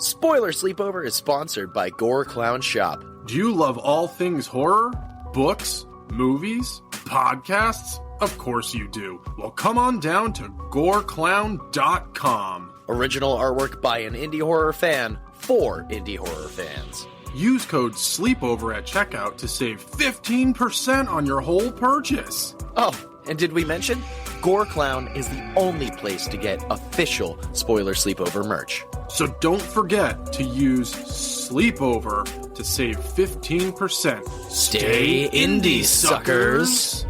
Spoiler Sleepover is sponsored by Gore Clown Shop. Do you love all things horror? Books? Movies? Podcasts? Of course you do. Well, come on down to goreclown.com. Original artwork by an indie horror fan for indie horror fans. Use code SLEEPOVER at checkout to save 15% on your whole purchase. Oh, and did we mention? Gore Clown is the only place to get official Spoiler Sleepover merch. So don't forget to use Sleepover to save 15%. Stay indie, suckers!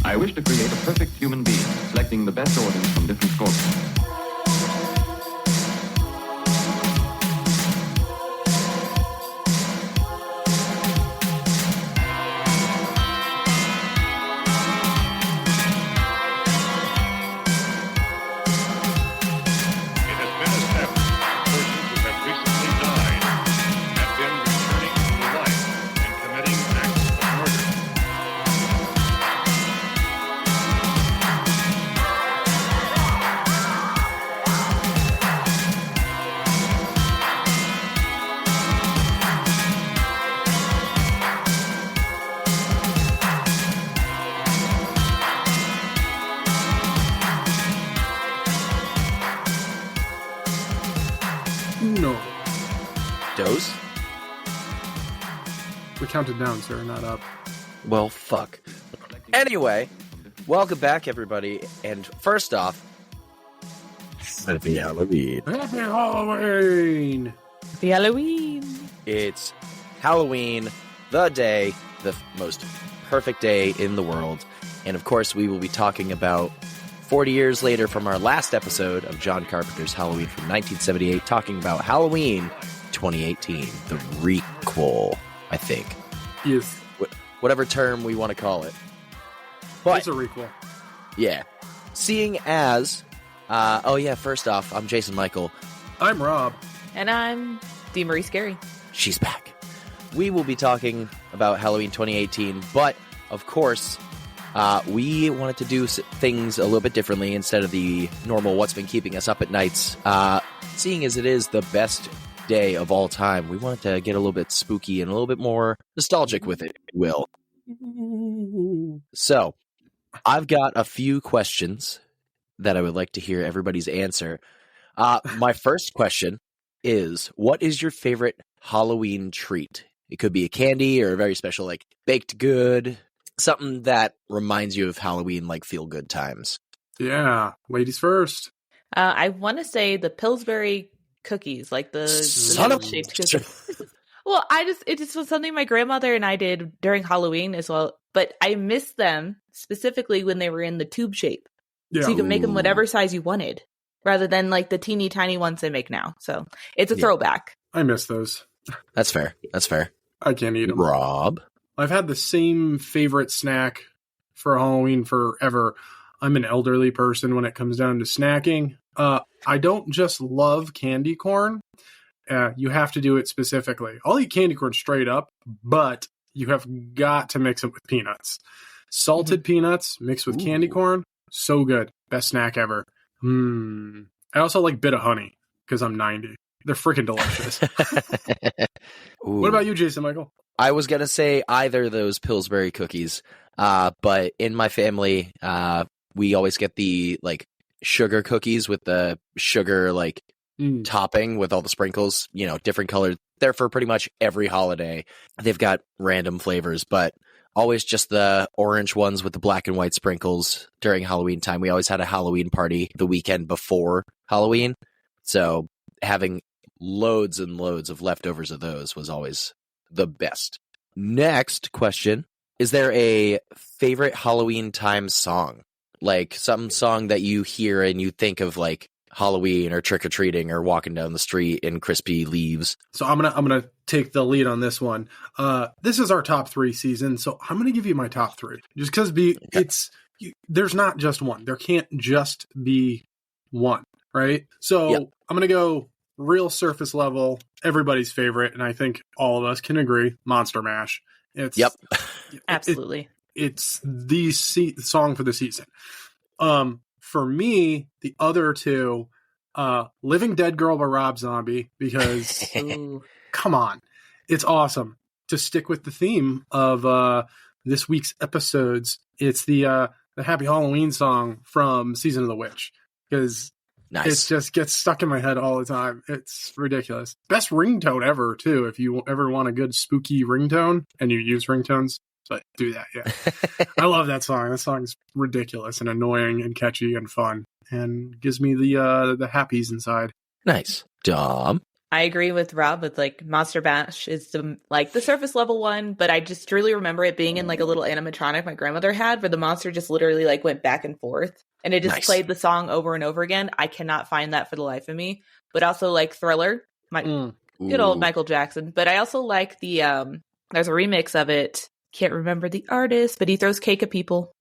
I wish to create a perfect human being, selecting the best organs from different scorpions. No. Dose? We counted down, sir, not up. Well, fuck. Anyway, welcome back, everybody. And first off, happy Halloween. Happy Halloween! Happy Halloween! It's Halloween, the day, the most perfect day in the world. And of course, we will be talking about 40 years later from our last episode of John Carpenter's Halloween from 1978, talking about Halloween 2018, the requel, I think. Yes. Whatever term we want to call it. But, It's a requel. yeah. Seeing as, first off, I'm Jason Michael. I'm Rob. And I'm Dee Marie Scary. She's back. We will be talking about Halloween 2018, but, of course, we wanted to do things a little bit differently instead of the normal what's been keeping us up at nights. Seeing as it is the best day of all time, we wanted to get a little bit spooky and a little bit more nostalgic with it, if you will. So, I've got a few questions that I would like to hear everybody's answer. My first question is, what is your favorite Halloween treat? It could be a candy or a very special, like, baked good. Something that reminds you of Halloween, like feel-good times. Yeah, ladies first. I want to say the Pillsbury cookies, like the Son of shaped cookies. Well, it just was something my grandmother and I did during Halloween as well. But I missed them specifically when they were in the tube shape, Yeah. so you can make them whatever size you wanted, rather than like the teeny tiny ones they make now. So it's a throwback. I miss those. That's fair. That's fair. I can't eat them. Rob? I've had the same favorite snack for Halloween forever. I'm an elderly person when it comes down to snacking. I don't just love candy corn. You have to do it specifically. I'll eat candy corn straight up, but you have got to mix it with peanuts. Salted peanuts mixed with candy corn, so good. Best snack ever. I also like bit of honey because I'm 90. They're freaking delicious. What about you, Jason Michael? I was going to say either of those Pillsbury cookies, but in my family, we always get the, like, sugar cookies with the sugar, like, topping with all the sprinkles, you know, different colors. They're for pretty much every holiday. They've got random flavors, but always just the orange ones with the black and white sprinkles during Halloween time. We always had a Halloween party the weekend before Halloween, so having loads and loads of leftovers of those was always the best. Next question. Is there a favorite Halloween time song? Like some song that you hear and you think of like Halloween or trick-or-treating or walking down the street in crispy leaves? So I'm gonna take the lead on this one. This is our top 3 season, so I'm gonna give you my top 3. Just because there's not just one. There can't just be one, right? So I'm gonna go real surface level, everybody's favorite, and I think all of us can agree, Monster Mash. It's Absolutely. It's the song for the season. For me, the other two, Living Dead Girl by Rob Zombie, because come on, it's awesome. To stick with the theme of this week's episodes, it's the Happy Halloween song from Season of the Witch, because it just gets stuck in my head all the time. It's ridiculous. Best ringtone ever, too, if you ever want a good spooky ringtone, and you use ringtones. So do that, yeah. I love that song. That song's ridiculous and annoying and catchy and fun, and gives me the happies inside. Nice. Dom? I agree with Rob with like Monster Bash is the surface level one, but I just truly remember it being in like a little animatronic my grandmother had where the monster just literally like went back and forth and it just played the song over and over again. I cannot find that for the life of me. But also like Thriller, good old Michael Jackson. But I also like the there's a remix of it. Can't remember the artist, but he throws cake at people.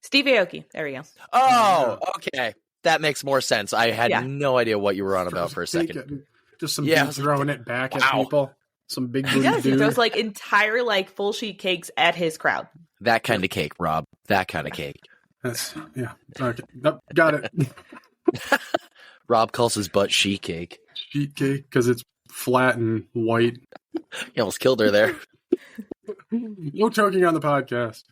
Steve Aoki. There we go. Oh, okay. That makes more sense. I had no idea what you were on about for a second. Just some dudes throwing it back at people. Some big booty dude. He throws like entire like full sheet cakes at his crowd. That kind of cake, Rob. That kind of cake. That's okay. Nope, got it. Rob calls his butt sheet cake. Sheet cake because it's flat and white. You almost killed her there. No choking on the podcast.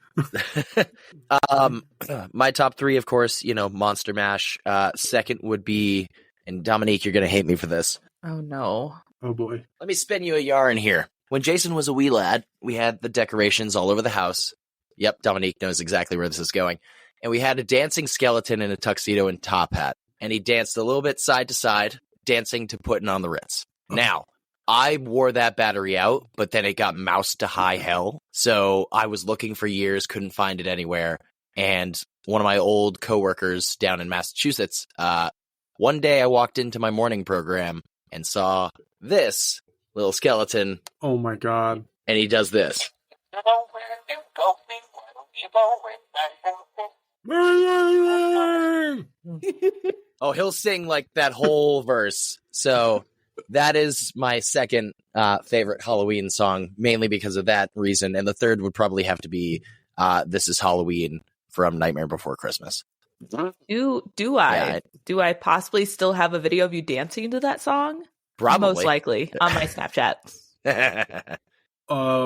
My top three, of course, Monster Mash. Second would be, and Dominique, you're going to hate me for this. Oh, no. Oh, boy. Let me spin you a yarn here. When Jason was a wee lad, we had the decorations all over the house. Yep, Dominique knows exactly where this is going. And we had a dancing skeleton in a tuxedo and top hat. And he danced a little bit side to side, dancing to Puttin' on the Ritz. Now, I wore that battery out, but then it got moused to high hell. So I was looking for years, couldn't find it anywhere. And one of my old coworkers down in Massachusetts, one day I walked into my morning program and saw this little skeleton. Oh my God. And he does this. Oh, he'll sing like that whole verse. So that is my second favorite Halloween song, mainly because of that reason. And the third would probably have to be This Is Halloween from Nightmare Before Christmas. Do I possibly still have a video of you dancing to that song? Probably. Most likely on my Snapchat.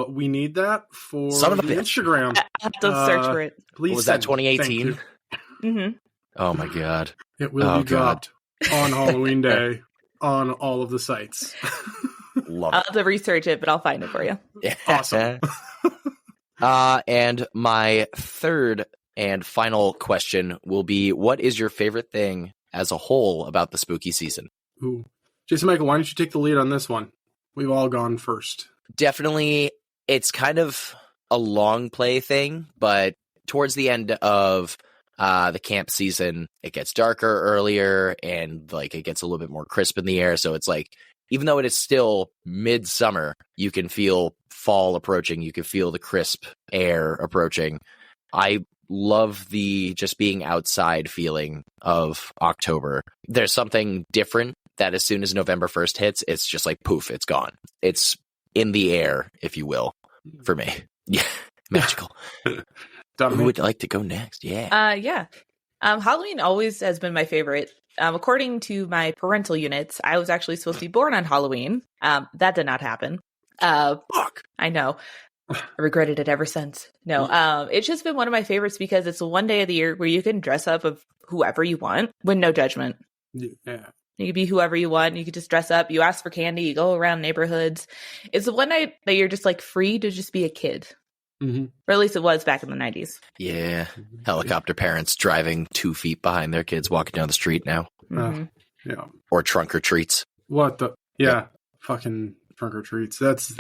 We need that for Son of a the bitch. Instagram. I have to search for it. Please. Was that 2018? Mm-hmm. Oh my God. It will be dropped on Halloween Day on all of the sites. Love I'll it. have to research it, but I'll find it for you. Awesome. And my third and final question will be, what is your favorite thing as a whole about the spooky season? Ooh. Jason Michael, why don't you take the lead on this one? We've all gone first. Definitely, it's kind of a long play thing, but towards the end of the camp season, it gets darker earlier and like it gets a little bit more crisp in the air. So it's like, even though it is still midsummer, you can feel fall approaching. You can feel the crisp air approaching. I love the just being outside feeling of October. There's something different that as soon as November 1st hits, it's just like poof, it's gone. It's in the air, if you will, for me. Yeah, magical. Who would like to go next? Yeah. Halloween always has been my favorite. According to my parental units, I was actually supposed to be born on Halloween. That did not happen. Fuck. I know. I regretted it ever since. No, it's just been one of my favorites because it's the one day of the year where you can dress up of whoever you want with no judgment. Yeah. You can be whoever you want. You can just dress up. You ask for candy. You go around neighborhoods. It's the one night that you're just like free to just be a kid. Mm-hmm. Or at least it was back in the 90s. Yeah. Helicopter parents driving 2 feet behind their kids walking down the street now. Mm-hmm. Yeah. Or trunk or treats. What the? Yeah. Fucking trunk or treats. That's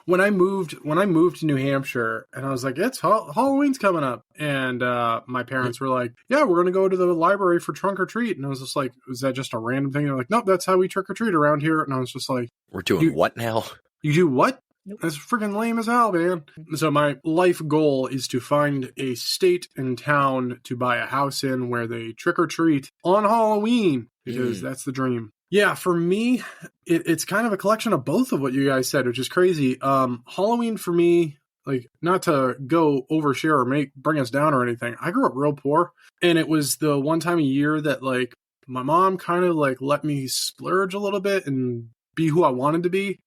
when I moved to New Hampshire, and I was like, it's Halloween's coming up, and my parents were like, yeah, we're gonna go to the library for trunk or treat, and I was just like, was that just a random thing? They're like, nope, that's how we trick or treat around here, and I was just like, we're doing what now? You do what? Nope. That's freaking lame as hell, man. So my life goal is to find a state and town to buy a house in where they trick or treat on Halloween, because that's the dream. Yeah, for me, it's kind of a collection of both of what you guys said, which is crazy. Halloween for me, like, not to go overshare or bring us down or anything. I grew up real poor, and it was the one time a year that, like, my mom kind of, like, let me splurge a little bit and be who I wanted to be.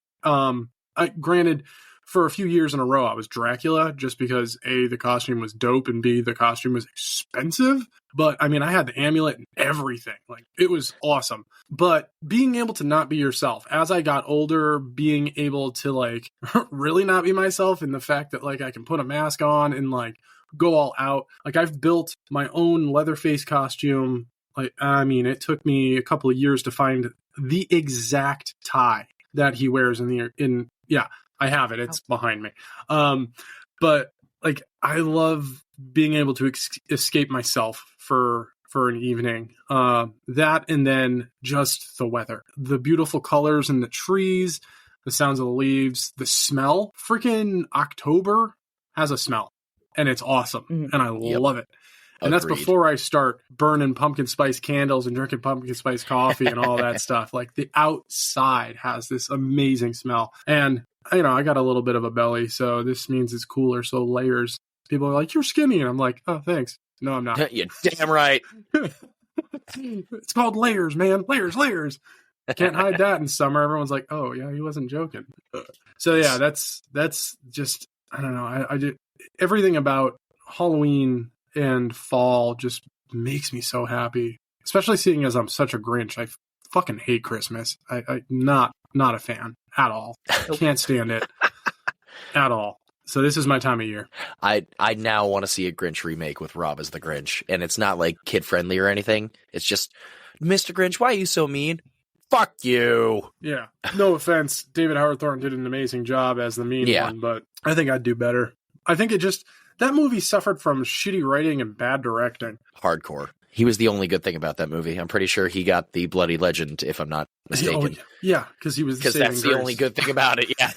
Granted, for a few years in a row, I was Dracula just because A, the costume was dope, and B, the costume was expensive. But I mean, I had the amulet and everything. Like, it was awesome. But being able to not be yourself as I got older, being able to, like, really not be myself, and the fact that, like, I can put a mask on and, like, go all out. Like, I've built my own Leatherface costume. Like, I mean, it took me a couple of years to find the exact tie that he wears yeah, I have it. It's behind me. But, like, I love being able to escape myself for an evening. That, and then just the weather, the beautiful colors in the trees, the sounds of the leaves, the smell. Freaking October has a smell, and it's awesome, and I love it. And that's before I start burning pumpkin spice candles and drinking pumpkin spice coffee and all that stuff. Like, the outside has this amazing smell. And, you know, I got a little bit of a belly, so this means it's cooler. So layers. People are like, you're skinny. And I'm like, oh, thanks. No, I'm not. You're damn right. It's called layers, man. Layers. Can't hide that in summer. Everyone's like, oh, yeah, he wasn't joking. So, yeah, that's just, I don't know. I did everything about Halloween and fall just makes me so happy, especially seeing as I'm such a Grinch. I fucking hate Christmas. I'm not a fan at all. Can't stand it at all. So this is my time of year. I now want to see a Grinch remake with Rob as the Grinch, and it's not like kid friendly or anything. It's just, Mr. Grinch, why are you so mean? Fuck you. Yeah. No offense. David Howard Thornton did an amazing job as the mean one, but I think I'd do better. I think that movie suffered from shitty writing and bad directing. Hardcore. He was the only good thing about that movie. I'm pretty sure he got the Bloody Legend, if I'm not mistaken. Yeah, because he was because that's the only good thing about it. Yeah.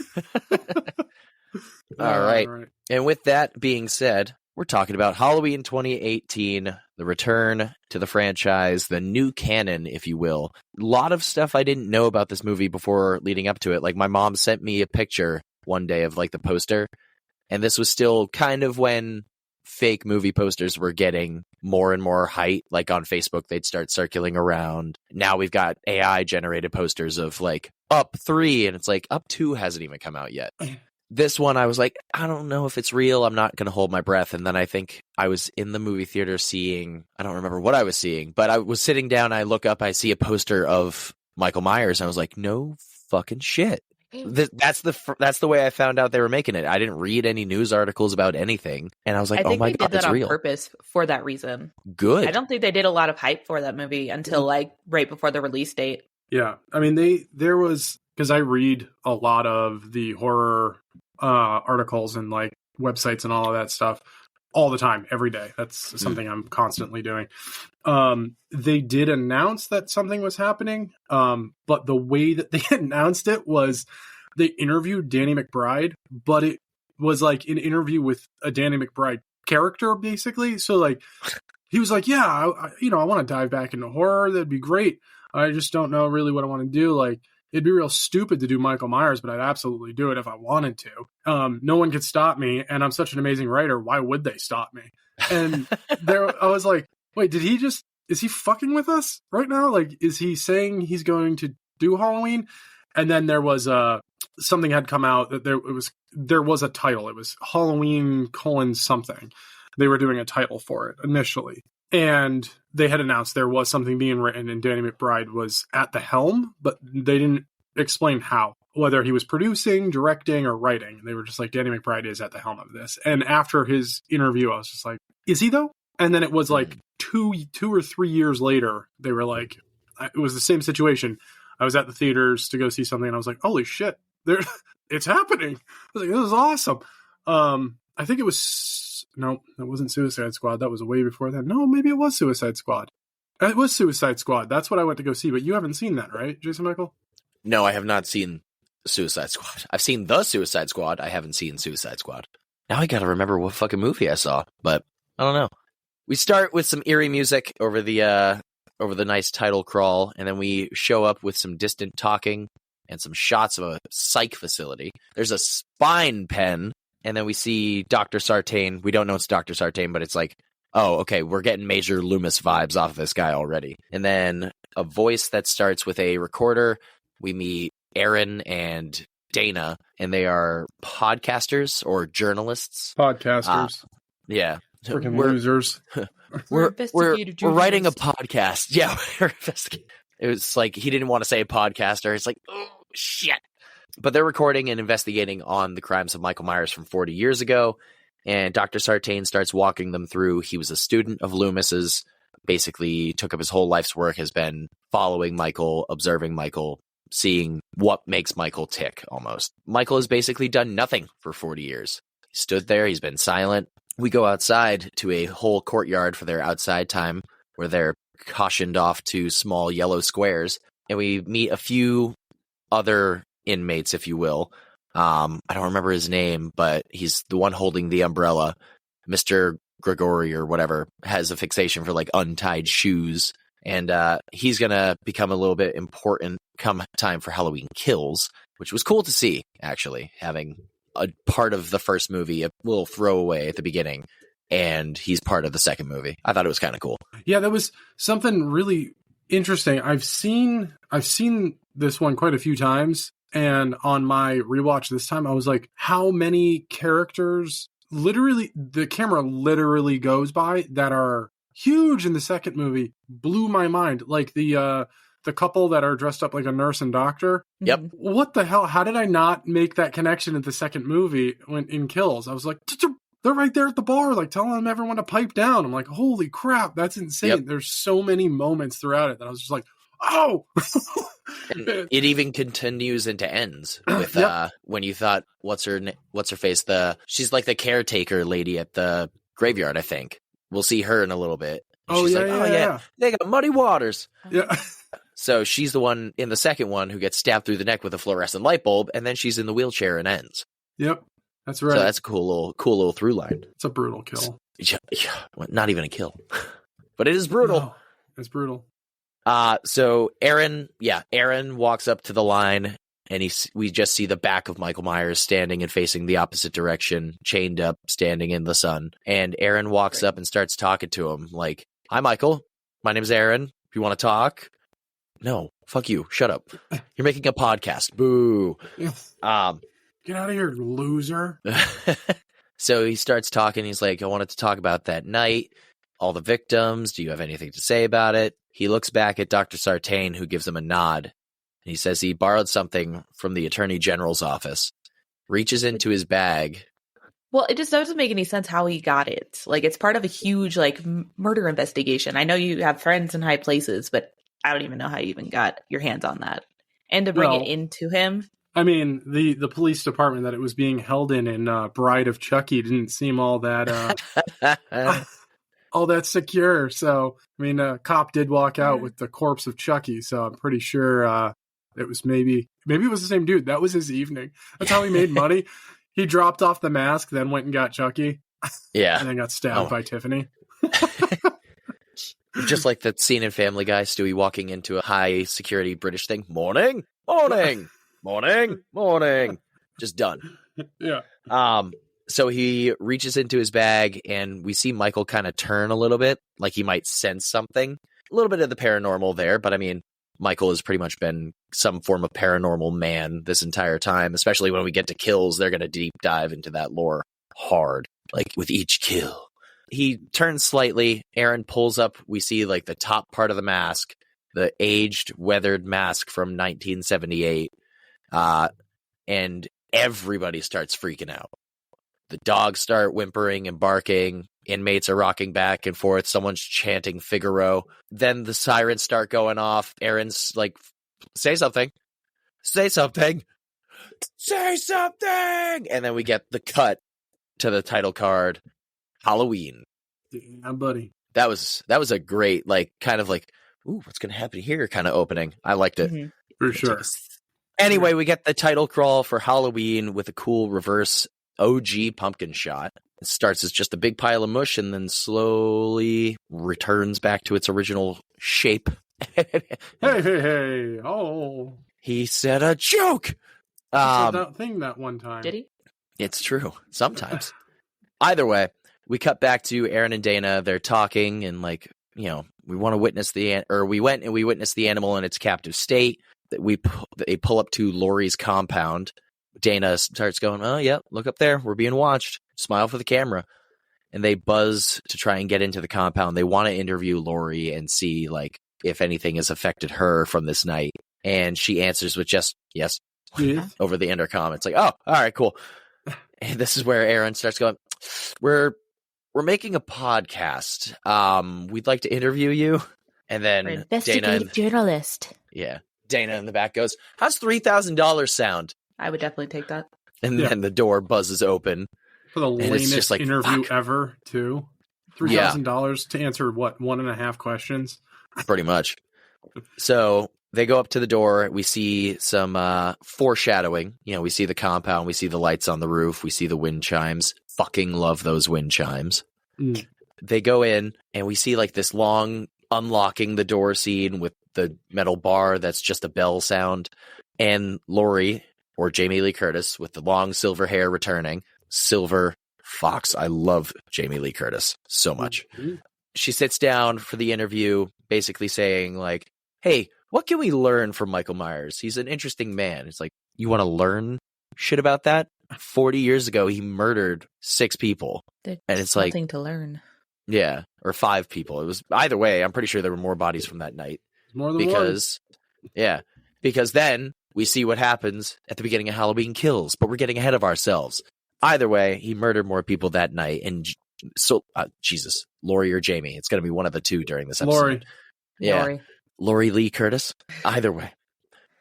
All right. And with that being said, we're talking about Halloween 2018, the return to the franchise, the new canon, if you will. A lot of stuff I didn't know about this movie before leading up to it. Like, my mom sent me a picture one day of, like, the poster. And this was still kind of when fake movie posters were getting more and more height. Like, on Facebook, they'd start circulating around. Now we've got AI generated posters of, like, Up 3, and it's like Up 2 hasn't even come out yet. This one, I was like, I don't know if it's real. I'm not going to hold my breath. And then I think I was in the movie theater seeing, I don't remember what I was seeing, but I was sitting down. I look up, I see a poster of Michael Myers. And I was like, no fucking shit. That's the way I found out they were making it. I didn't read any news articles about anything, and I was like, "Oh my god, it's real!" I think they did that on purpose for that reason. Good. I don't think they did a lot of hype for that movie until like right before the release date. Yeah, I mean, there was, because I read a lot of the horror articles and like websites and all of that stuff all the time, every day. That's something I'm constantly doing. They did announce that something was happening, but the way that they announced it was they interviewed Danny McBride, but it was like an interview with a Danny McBride character, basically. So, like, he was like, yeah, I want to dive back into horror. That'd be great. I just don't know really what I want to do. Like, it'd be real stupid to do Michael Myers, but I'd absolutely do it if I wanted to. No one could stop me, and I'm such an amazing writer. Why would they stop me? And I was like, wait, is he fucking with us right now? Like, is he saying he's going to do Halloween? And then there was something had come out that there was a title. It was Halloween : something. They were doing a title for it initially. And they had announced there was something being written and Danny McBride was at the helm, but they didn't explain how, whether he was producing, directing, or writing. They were just like, Danny McBride is at the helm of this. And after his interview, I was just like, is he though? And then it was like 2 or 3 years later, they were like, it was the same situation. I was at the theaters to go see something and I was like, holy shit, it's happening. I was like, this is awesome. I think it was, no, that wasn't Suicide Squad. That was way before that. No, maybe it was Suicide Squad. It was Suicide Squad. That's what I went to go see, but you haven't seen that, right, Jason Michael? No, I have not seen Suicide Squad. I've seen The Suicide Squad. I haven't seen Suicide Squad. Now I gotta remember what fucking movie I saw, but I don't know. We start with some eerie music over the nice title crawl, and then we show up with some distant talking and some shots of a psych facility. There's a spine pen And then we see Dr. Sartain. We don't know it's Dr. Sartain, but it's like, oh, okay, we're getting Major Loomis vibes off of this guy already. And then a voice that starts with a recorder. We meet Aaron and Dana, and they are podcasters or journalists. Podcasters. Yeah. Freaking losers. We're writing a podcast. Yeah, we're investigating. It was like he didn't want to say podcaster. It's like, oh, shit. But they're recording and investigating on the crimes of Michael Myers from 40 years ago. And Dr. Sartain starts walking them through. He was a student of Loomis's, basically took up his whole life's work, has been following Michael, observing Michael, seeing what makes Michael tick almost. Michael has basically done nothing for 40 years. He stood there. He's been silent. We go outside to a whole courtyard for their outside time where they're cautioned off to small yellow squares. And we meet a few other inmates, if you will. I don't remember his name, but he's the one holding the umbrella. Mr. Gregory or whatever has a fixation for like untied shoes. And he's going to become a little bit important come time for Halloween Kills, which was cool to see, actually, having a part of the first movie, a little throwaway at the beginning, and he's part of the second movie. I thought it was kind of cool. Yeah, that was something really interesting. I've seen this one quite a few times, and on my rewatch this time, I was like, how many characters literally the camera literally goes by that are huge in the second movie blew my mind. Like the couple that are dressed up like a nurse and doctor. Yep. What the hell? How did I not make that connection in the second movie when in Kills? I was like, they're right there at the bar, like telling everyone to pipe down. I'm like, holy crap, that's insane. Yep. There's so many moments throughout it that I was just like, oh. It even continues into ends with when you thought, what's her face? She's like the caretaker lady at the graveyard, I think. We'll see her in a little bit. She's yeah. They got muddy waters. Yeah. So she's the one in the second one who gets stabbed through the neck with a fluorescent light bulb, and then she's in the wheelchair and ends. Yep, that's right. So that's a cool little through line. It's a brutal kill. Yeah, not even a kill, but it is brutal. No, it's brutal. So Aaron walks up to the line, and we just see the back of Michael Myers standing and facing the opposite direction, chained up, standing in the sun. And Aaron walks up and starts talking to him, like, "Hi, Michael. My name's Aaron. If you want to talk." No, fuck you. Shut up. You're making a podcast. Boo. Get out of here, loser. So he starts talking. He's like, I wanted to talk about that night, all the victims. Do you have anything to say about it? He looks back at Dr. Sartain, who gives him a nod. And he says he borrowed something from the Attorney General's office, reaches into his bag. Well, it just doesn't make any sense how he got it. Like, it's part of a huge, like, murder investigation. I know you have friends in high places, but I don't even know how you even got your hands on that. And to bring it into him. I mean, the police department that it was being held in Bride of Chucky didn't seem all that all that secure. So, I mean, a cop did walk out with the corpse of Chucky. So I'm pretty sure it was maybe it was the same dude. That was his evening. That's how he made money. He dropped off the mask, then went and got Chucky. Yeah. And then got stabbed by Tiffany. Just like that scene in Family Guy, Stewie walking into a high security British thing. Morning, morning, morning, morning. Just done. Yeah. So he reaches into his bag, and we see Michael kind of turn a little bit, like he might sense something. A little bit of the paranormal there, but I mean, Michael has pretty much been some form of paranormal man this entire time, especially when we get to Kills. They're going to deep dive into that lore hard, like with each kill. He turns slightly. Aaron pulls up. We see like the top part of the mask, the aged, weathered mask from 1978. And everybody starts freaking out. The dogs start whimpering and barking. Inmates are rocking back and forth. Someone's chanting Figaro. Then the sirens start going off. Aaron's like, say something. Say something. Say something. And then we get the cut to the title card. Halloween. Yeah, buddy. That was a great, like, kind of like, ooh, what's going to happen here kind of opening. I liked it. Mm-hmm. For sure. Anyway, we get the title crawl for Halloween with a cool reverse OG pumpkin shot. It starts as just a big pile of mush and then slowly returns back to its original shape. Hey. Oh. He said a joke. He said that thing that one time. Did he? It's true. Sometimes. Either way, we cut back to Aaron and Dana. They're talking and like, we want to witness we went and we witnessed the animal in its captive state. They pull up to Lori's compound. Dana starts going, oh, yeah, look up there. We're being watched. Smile for the camera. And they buzz to try and get into the compound. They want to interview Lori and see like if anything has affected her from this night. And she answers with just yes over the intercom. It's like, oh, all right, cool. And this is where Aaron starts going, we're making a podcast. We'd like to interview you. And then investigative journalist. Yeah. Dana in the back goes, how's $3,000 sound? I would definitely take that. And then the door buzzes open. For the lamest interview ever, too. $3,000 to answer, 1.5 questions? Pretty much. So they go up to the door. We see some foreshadowing. We see the compound. We see the lights on the roof. We see the wind chimes. Fucking love those wind chimes. Mm. They go in, and we see like this long unlocking the door scene with the metal bar that's just a bell sound. And Lori, or Jamie Lee Curtis, with the long silver hair returning. Silver fox. I love Jamie Lee Curtis so much. Mm-hmm. She sits down for the interview, basically saying like, hey, what can we learn from Michael Myers? He's an interesting man. It's like, you want to learn shit about that? 40 years ago, he murdered 6 people. There's and it's nothing like, to learn. Yeah, or 5 people. It was either way. I'm pretty sure there were more bodies from that night. More than one. Yeah, because then we see what happens at the beginning of Halloween Kills, but we're getting ahead of ourselves. Either way, he murdered more people that night. And so, Jesus, Lori or Jamie. It's going to be one of the two during this episode. Lori. Yeah. Lori Lee Curtis. Either way.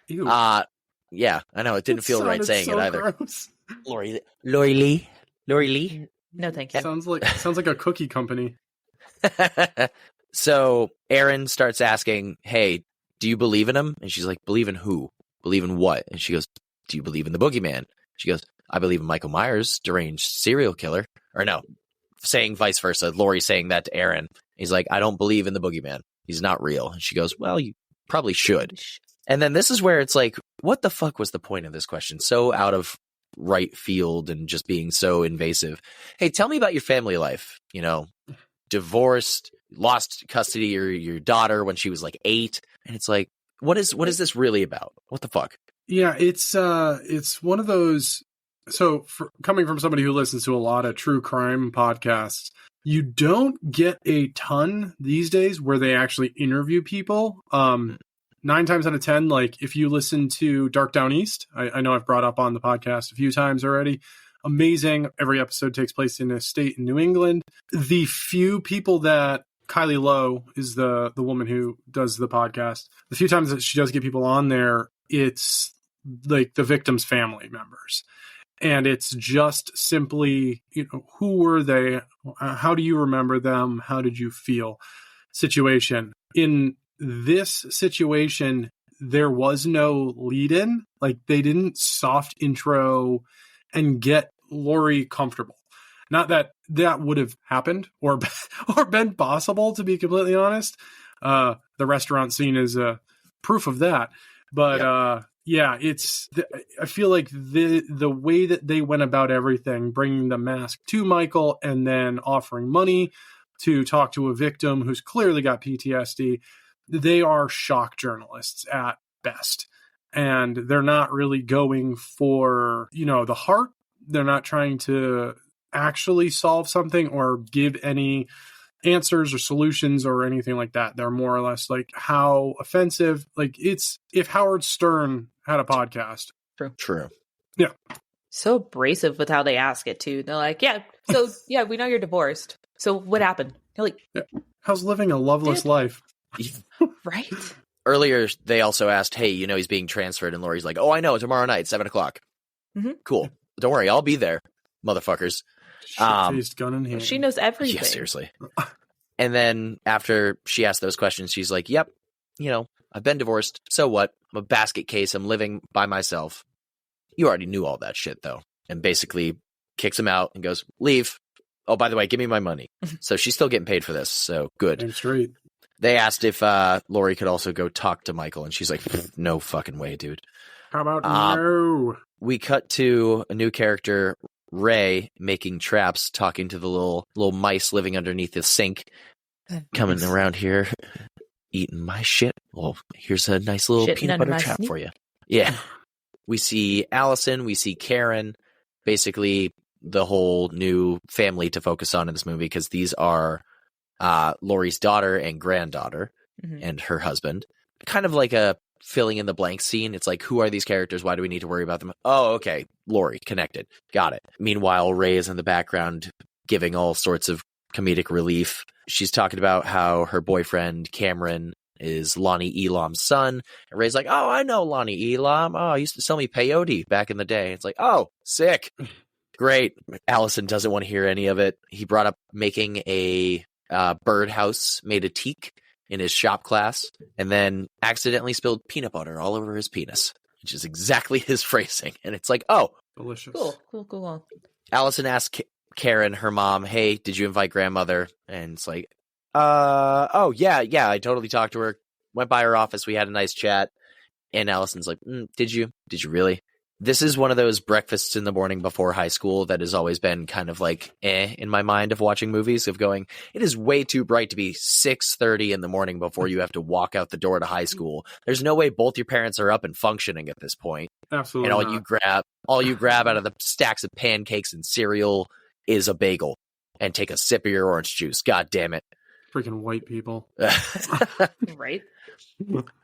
Ew. Yeah, I know. It didn't feel right saying it either. Gross. Lori Lee. No, thank you. Sounds like a cookie company. So Aaron starts asking, hey, do you believe in him? And she's like, believe in who? Believe in what? And she goes, do you believe in the boogeyman? She goes, I believe in Michael Myers, deranged serial killer. Or no, saying vice versa. Lori saying that to Aaron. He's like, I don't believe in the boogeyman. He's not real. And she goes, well, you probably should. And then this is where it's like, what the fuck was the point of this question? So out of right field and just being so invasive. Hey, tell me about your family life. Divorced, lost custody of your daughter when she was like 8. And it's like, what is this really about? What the fuck? Yeah, it's one of those. So coming from somebody who listens to a lot of true crime podcasts, you don't get a ton these days where they actually interview people. 9 times out of 10, like if you listen to Dark Down East, I know I've brought up on the podcast a few times already. Amazing. Every episode takes place in a state in New England. The few people that Kylie Lowe is the woman who does the podcast. The few times that she does get people on there, it's like the victim's family members. And it's just simply, who were they? How do you remember them? How did you feel? Situation. In this situation, there was no lead-in. Like, they didn't soft intro and get Lori comfortable. Not that would have happened or been possible, to be completely honest. The restaurant scene is proof of that. But yeah, I feel like the way that they went about everything, bringing the mask to Michael and then offering money to talk to a victim who's clearly got PTSD, they are shock journalists at best. And they're not really going for, the heart. They're not trying to actually solve something or give any answers or solutions or anything like that. They're more or less like, how offensive, like, it's if Howard Stern had a podcast. True. Yeah. So abrasive with how they ask it too. They're like, we know you're divorced. So what happened? You're like, how's living a loveless life? Right. Earlier, they also asked, hey, he's being transferred. And Lori's like, oh, I know, tomorrow night, 7:00. Mm-hmm. Cool. Don't worry, I'll be there, motherfuckers. Shit-faced gun in hand. She knows everything. Yeah, seriously. And then after she asked those questions, she's like, yep, I've been divorced. So what? I'm a basket case. I'm living by myself. You already knew all that shit, though. And basically kicks him out and goes, leave. Oh, by the way, give me my money. So she's still getting paid for this. So good. That's right. They asked if Lori could also go talk to Michael. And she's like, no fucking way, dude. How about no? We cut to a new character, Ray making traps, talking to the little mice living underneath the sink, coming around here, eating my shit. Well, here's a nice little peanut butter trap for you. Yeah. We see Allison, we see Karen, basically the whole new family to focus on in this movie, because these are Laurie's daughter and granddaughter and her husband. Kind of like a filling in the blank scene. It's like, who are these characters? Why do we need to worry about them? Oh, okay. Laurie, connected. Got it. Meanwhile, Ray is in the background giving all sorts of comedic relief. She's talking about how her boyfriend, Cameron, is Lonnie Elam's son. And Ray's like, oh, I know Lonnie Elam. Oh, he used to sell me peyote back in the day. It's like, oh, sick. Great. Allison doesn't want to hear any of it. He brought up making a birdhouse made of teak in his shop class, and then accidentally spilled peanut butter all over his penis, which is exactly his phrasing. And it's like, oh, delicious. Cool. Allison asked Karen, her mom, hey, did you invite grandmother? And it's like, oh, yeah, I totally talked to her. Went by her office. We had a nice chat. And Allison's like, did you? Did you really? This is one of those breakfasts in the morning before high school that has always been kind of like in my mind of watching movies, of going, it is way too bright to be 6:30 in the morning before you have to walk out the door to high school. There's no way both your parents are up and functioning at this point. Absolutely. And all you grab out of the stacks of pancakes and cereal is a bagel and take a sip of your orange juice. God damn it. Freaking white people. Right.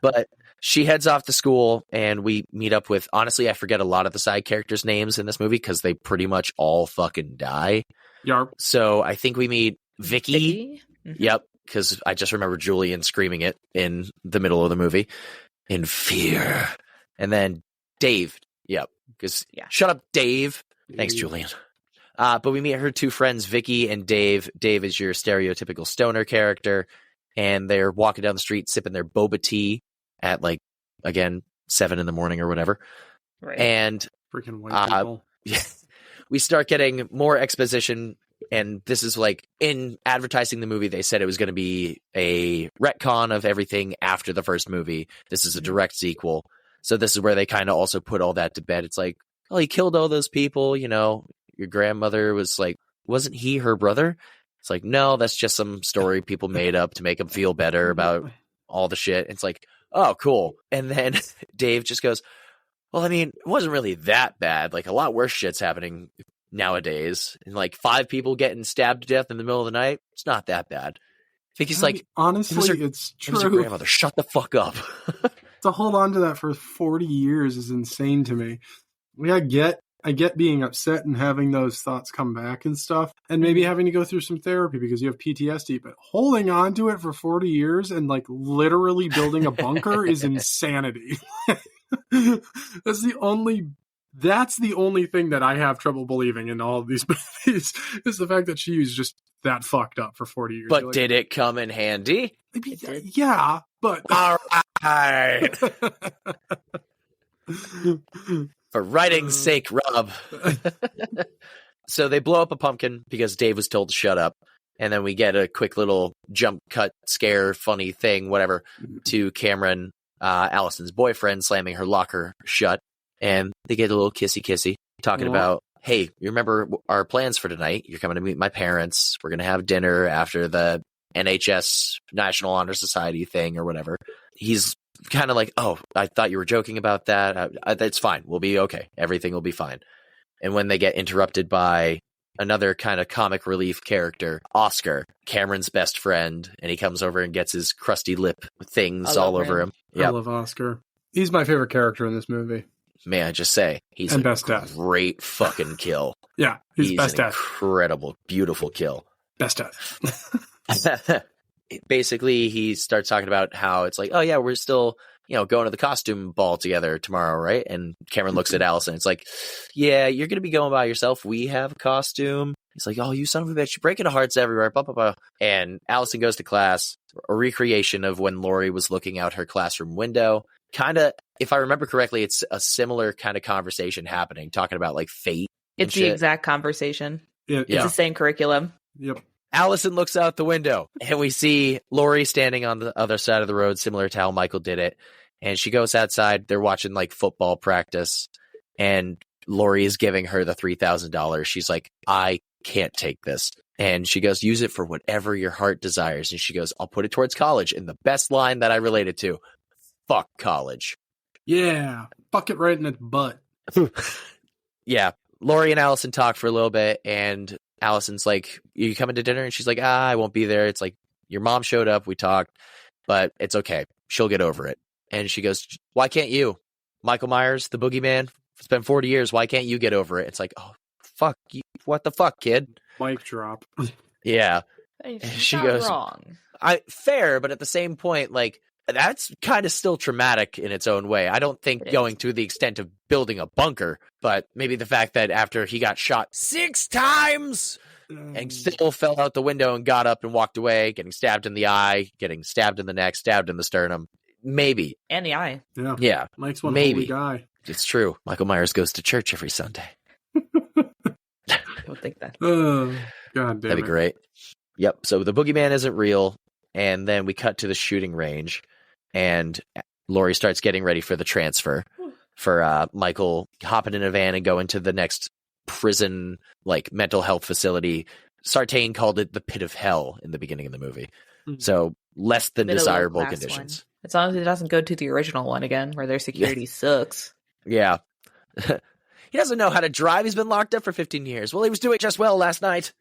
But she heads off to school, and we meet up with, honestly, I forget a lot of the side characters' names in this movie because they pretty much all fucking die. Yarp. So I think we meet Vicky. Mm-hmm. Yep, because I just remember Julian screaming it in the middle of the movie in fear. And then Dave. Yep, because shut up, Dave. Thanks, Julian. But we meet her two friends, Vicky and Dave. Dave is your stereotypical stoner character, and they're walking down the street sipping their boba tea at, like, again, 7 a.m. or whatever. Right. And freaking white people. We start getting more exposition, and this is like, in advertising the movie, they said it was going to be a retcon of everything after the first movie. This is a direct sequel. So this is where they kind of also put all that to bed. It's like, oh, he killed all those people, you know. Your grandmother was like, wasn't he her brother? It's like, no, that's just some story people made up to make him feel better about all the shit. It's like, oh, cool. And then Dave just goes, well, I mean, it wasn't really that bad. Like, a lot worse shit's happening nowadays. And like 5 people getting stabbed to death in the middle of the night. It's not that bad. I think he's like, honestly, it's true. Your grandmother, shut the fuck up. To hold on to that for 40 years is insane to me. I get being upset and having those thoughts come back and stuff, and maybe having to go through some therapy because you have PTSD, but holding on to it for 40 years and like literally building a bunker is insanity. That's the only thing that I have trouble believing in all of these movies is the fact that she was just that fucked up for 40 years. But did it come in handy? Yeah, but all right. For writing's sake, Rob. So they blow up a pumpkin because Dave was told to shut up. And then we get a quick little jump cut, scare, funny thing, whatever, to Cameron, Allison's boyfriend, slamming her locker shut. And they get a little kissy, talking about, hey, you remember our plans for tonight? You're coming to meet my parents. We're going to have dinner after the NHS National Honor Society thing or whatever. He's kind of like, oh, I thought you were joking about that. That's fine. We'll be okay. Everything will be fine. And when they get interrupted by another kind of comic relief character, Oscar, Cameron's best friend, and he comes over and gets his crusty lip things all over him. I love Oscar. He's my favorite character in this movie. May I just say, he's and a best death. Great fucking kill. Yeah, he's best an death. Incredible, beautiful kill. Best death. Basically, he starts talking about how it's like, oh yeah, we're still, going to the costume ball together tomorrow, right? And Cameron looks at Allison. It's like, yeah, you're going to be going by yourself. We have a costume. He's like, oh, you son of a bitch, you're breaking hearts everywhere, blah, blah, blah. And Allison goes to class, a recreation of when Laurie was looking out her classroom window. Kind of, if I remember correctly, it's a similar kind of conversation happening, talking about like fate. It's the exact conversation. It's the same curriculum. Yep. Allison looks out the window, and we see Laurie standing on the other side of the road, similar to how Michael did it. And she goes outside. They're watching like football practice, and Lori is giving her the $3,000. She's like, I can't take this. And she goes, use it for whatever your heart desires. And she goes, I'll put it towards college. And the best line that I related to, fuck college. Yeah. Fuck it right in its butt. Yeah. Lori and Allison talk for a little bit. And Allison's like, you coming to dinner? And she's like, I won't be there. It's like, your mom showed up. We talked, but it's okay. She'll get over it. And she goes, why can't you? Michael Myers, the boogeyman. It's been 40 years. Why can't you get over it? It's like, oh, fuck. What the fuck, kid? Mic drop. Yeah. She goes, wrong. Fair, but at the same point, like, that's kind of still traumatic in its own way. I don't think going to the extent of building a bunker, but maybe the fact that after he got shot 6 times and still fell out the window and got up and walked away, getting stabbed in the eye, getting stabbed in the neck, stabbed in the sternum. Maybe. And the eye. Yeah. Mike's one maybe. holy guy. It's true. Michael Myers goes to church every Sunday. I don't think that. God damn That'd be great. Yep. So the boogeyman isn't real. And then we cut to the shooting range. And Lori starts getting ready for the transfer for Michael hopping in a van and going to the next prison, like mental health facility. Sartain called it the pit of hell in the beginning of the movie. Mm-hmm. So less than desirable conditions. One. As long as it doesn't go to the original one again, where their security sucks. Yeah. He doesn't know how to drive. He's been locked up for 15 years. Well, he was doing just well last night.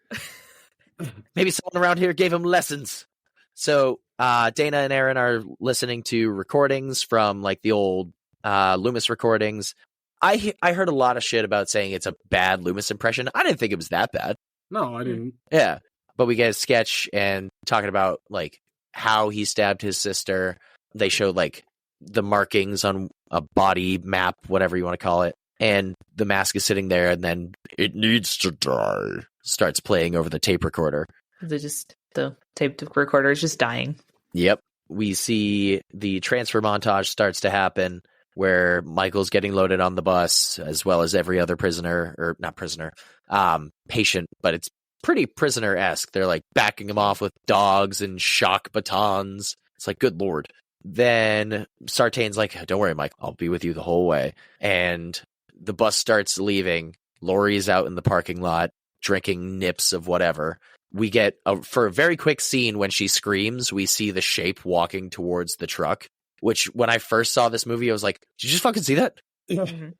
Maybe someone around here gave him lessons. So Dana and Aaron are listening to recordings from like the old Loomis recordings. I heard a lot of shit about saying it's a bad Loomis impression. I didn't think it was that bad. No, I didn't. Yeah. But we get a sketch and talking about like how he stabbed his sister. They showed like the markings on a body map, whatever you want to call it. And the mask is sitting there, and then it needs to die starts playing over the tape recorder. The tape recorder is just dying. Yep. We see the transfer montage starts to happen where Michael's getting loaded on the bus, as well as every other prisoner, or not prisoner, patient, but it's pretty prisoner-esque. They're like backing him off with dogs and shock batons. It's like, good Lord. Then Sartain's like, don't worry, Mike, I'll be with you the whole way. And the bus starts leaving. Lori's out in the parking lot drinking nips of whatever. We get, for a very quick scene when she screams, we see the shape walking towards the truck, which when I first saw this movie, I was like, did you just fucking see that? Mm-hmm.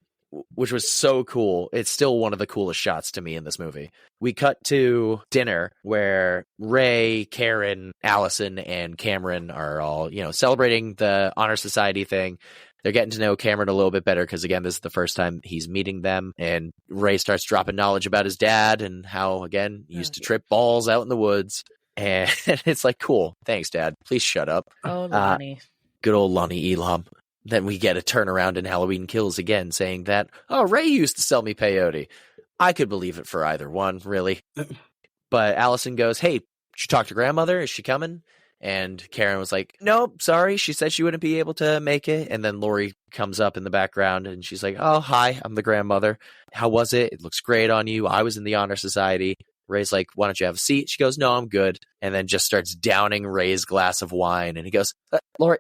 Which was so cool. It's still one of the coolest shots to me in this movie. We cut to dinner where Ray, Karen, Allison, and Cameron are all, celebrating the Honor Society thing. They're getting to know Cameron a little bit better because, again, this is the first time he's meeting them. And Ray starts dropping knowledge about his dad and how, again, he used to trip balls out in the woods. And it's like, cool. Thanks, Dad. Please shut up. Oh, Lonnie. Good old Lonnie Elam. Then we get a turnaround in Halloween Kills again saying that, oh, Ray used to sell me peyote. I could believe it for either one, really. But Allison goes, hey, did you talk to grandmother? Is she coming? And Karen was like, no, sorry. She said she wouldn't be able to make it. And then Lori comes up in the background and she's like, oh, hi, I'm the grandmother. How was it? It looks great on you. I was in the Honor Society. Ray's like, why don't you have a seat? She goes, no, I'm good. And then just starts downing Ray's glass of wine. And he goes, Lori,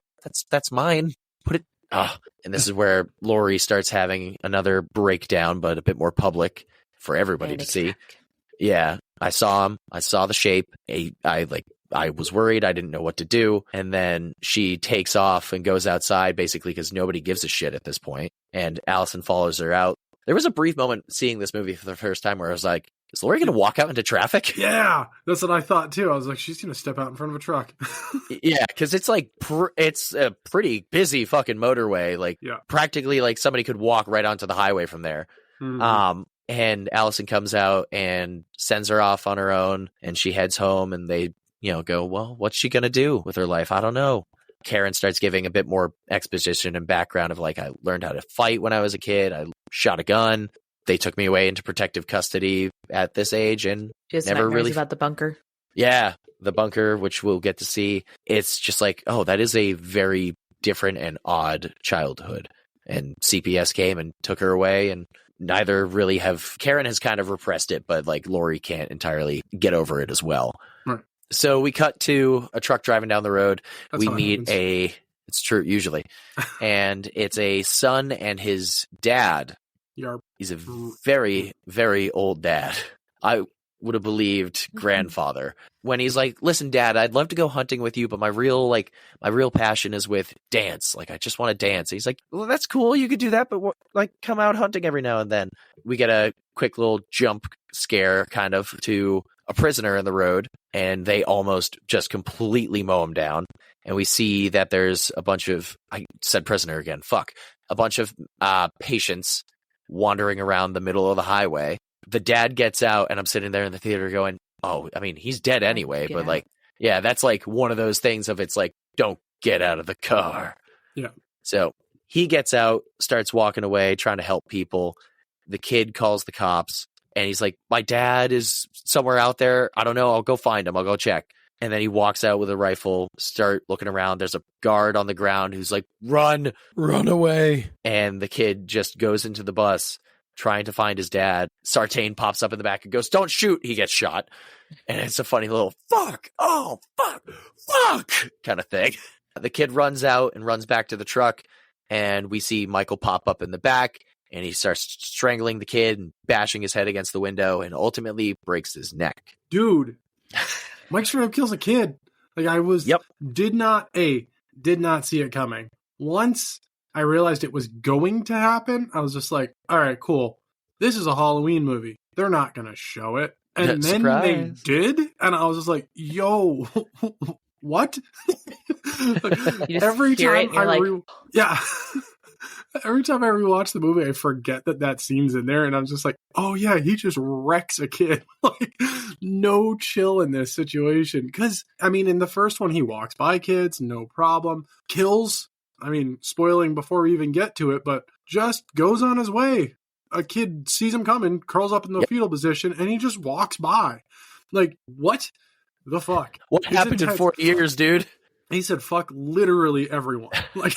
that's mine. Put it. Oh. And this is where Lori starts having another breakdown, but a bit more public for everybody to see. Yeah, I saw him. I saw the shape. I was worried. I didn't know what to do. And then she takes off and goes outside, basically because nobody gives a shit at this point. And Allison follows her out. There was a brief moment seeing this movie for the first time where I was like, is Lori going to walk out into traffic? Yeah, that's what I thought too. I was like, she's going to step out in front of a truck. Yeah, because it's like, it's a pretty busy fucking motorway. Like, practically like somebody could walk right onto the highway from there. Mm-hmm. And Allison comes out and sends her off on her own, and she heads home, and they, go, well, what's she going to do with her life? I don't know. Karen starts giving a bit more exposition and background of like, I learned how to fight when I was a kid. I shot a gun. They took me away into protective custody at this age and never really about the bunker. Yeah, the bunker, which we'll get to see. It's just like, oh, that is a very different and odd childhood. And CPS came and took her away, and neither really have. Karen has kind of repressed it, but like Lori can't entirely get over it as well. Right. So we cut to a truck driving down the road. We meet it's true, usually. And it's a son and his dad. He's a very, very old dad. I would have believed grandfather when he's like, listen, Dad, I'd love to go hunting with you, but my real passion is with dance. Like, I just want to dance. And he's like, well, that's cool. You could do that, but come out hunting every now and then. We get a quick little jump scare kind of to a prisoner in the road, and they almost just completely mow him down. And we see that there's a bunch of, I said prisoner again, a bunch of patients wandering around the middle of the highway. The dad gets out, and I'm sitting there in the theater going, oh, I mean, he's dead anyway. But like, yeah, that's like one of those things of it's like, don't get out of the car. Yeah. So he gets out, starts walking away, trying to help people. The kid calls the cops, and he's like, my dad is somewhere out there. I don't know. I'll go find him. I'll go check. And then he walks out with a rifle, start looking around. There's a guard on the ground who's like, run away. And the kid just goes into the bus trying to find his dad. Sartain pops up in the back and goes, don't shoot. He gets shot. And it's a funny little fuck kind of thing. The kid runs out and runs back to the truck. And we see Michael pop up in the back, and he starts strangling the kid and bashing his head against the window and ultimately breaks his neck. Dude. Mike straight up kills a kid. Like did not see it coming. Once I realized it was going to happen, I was just like, all right, cool. This is a Halloween movie. They're not going to show it. And then they did. And I was just like, yo, what? Every time every time I rewatch the movie, I forget that scene's in there, and I'm just like, oh yeah, he just wrecks a kid. Like, no chill in this situation. Because, I mean, in the first one, he walks by kids, no problem. Kills, I mean, spoiling before we even get to it, but just goes on his way. A kid sees him coming, curls up in the fetal position, and he just walks by. Like, what the fuck? What happened in 4 years, dude? He said, fuck literally everyone. Like...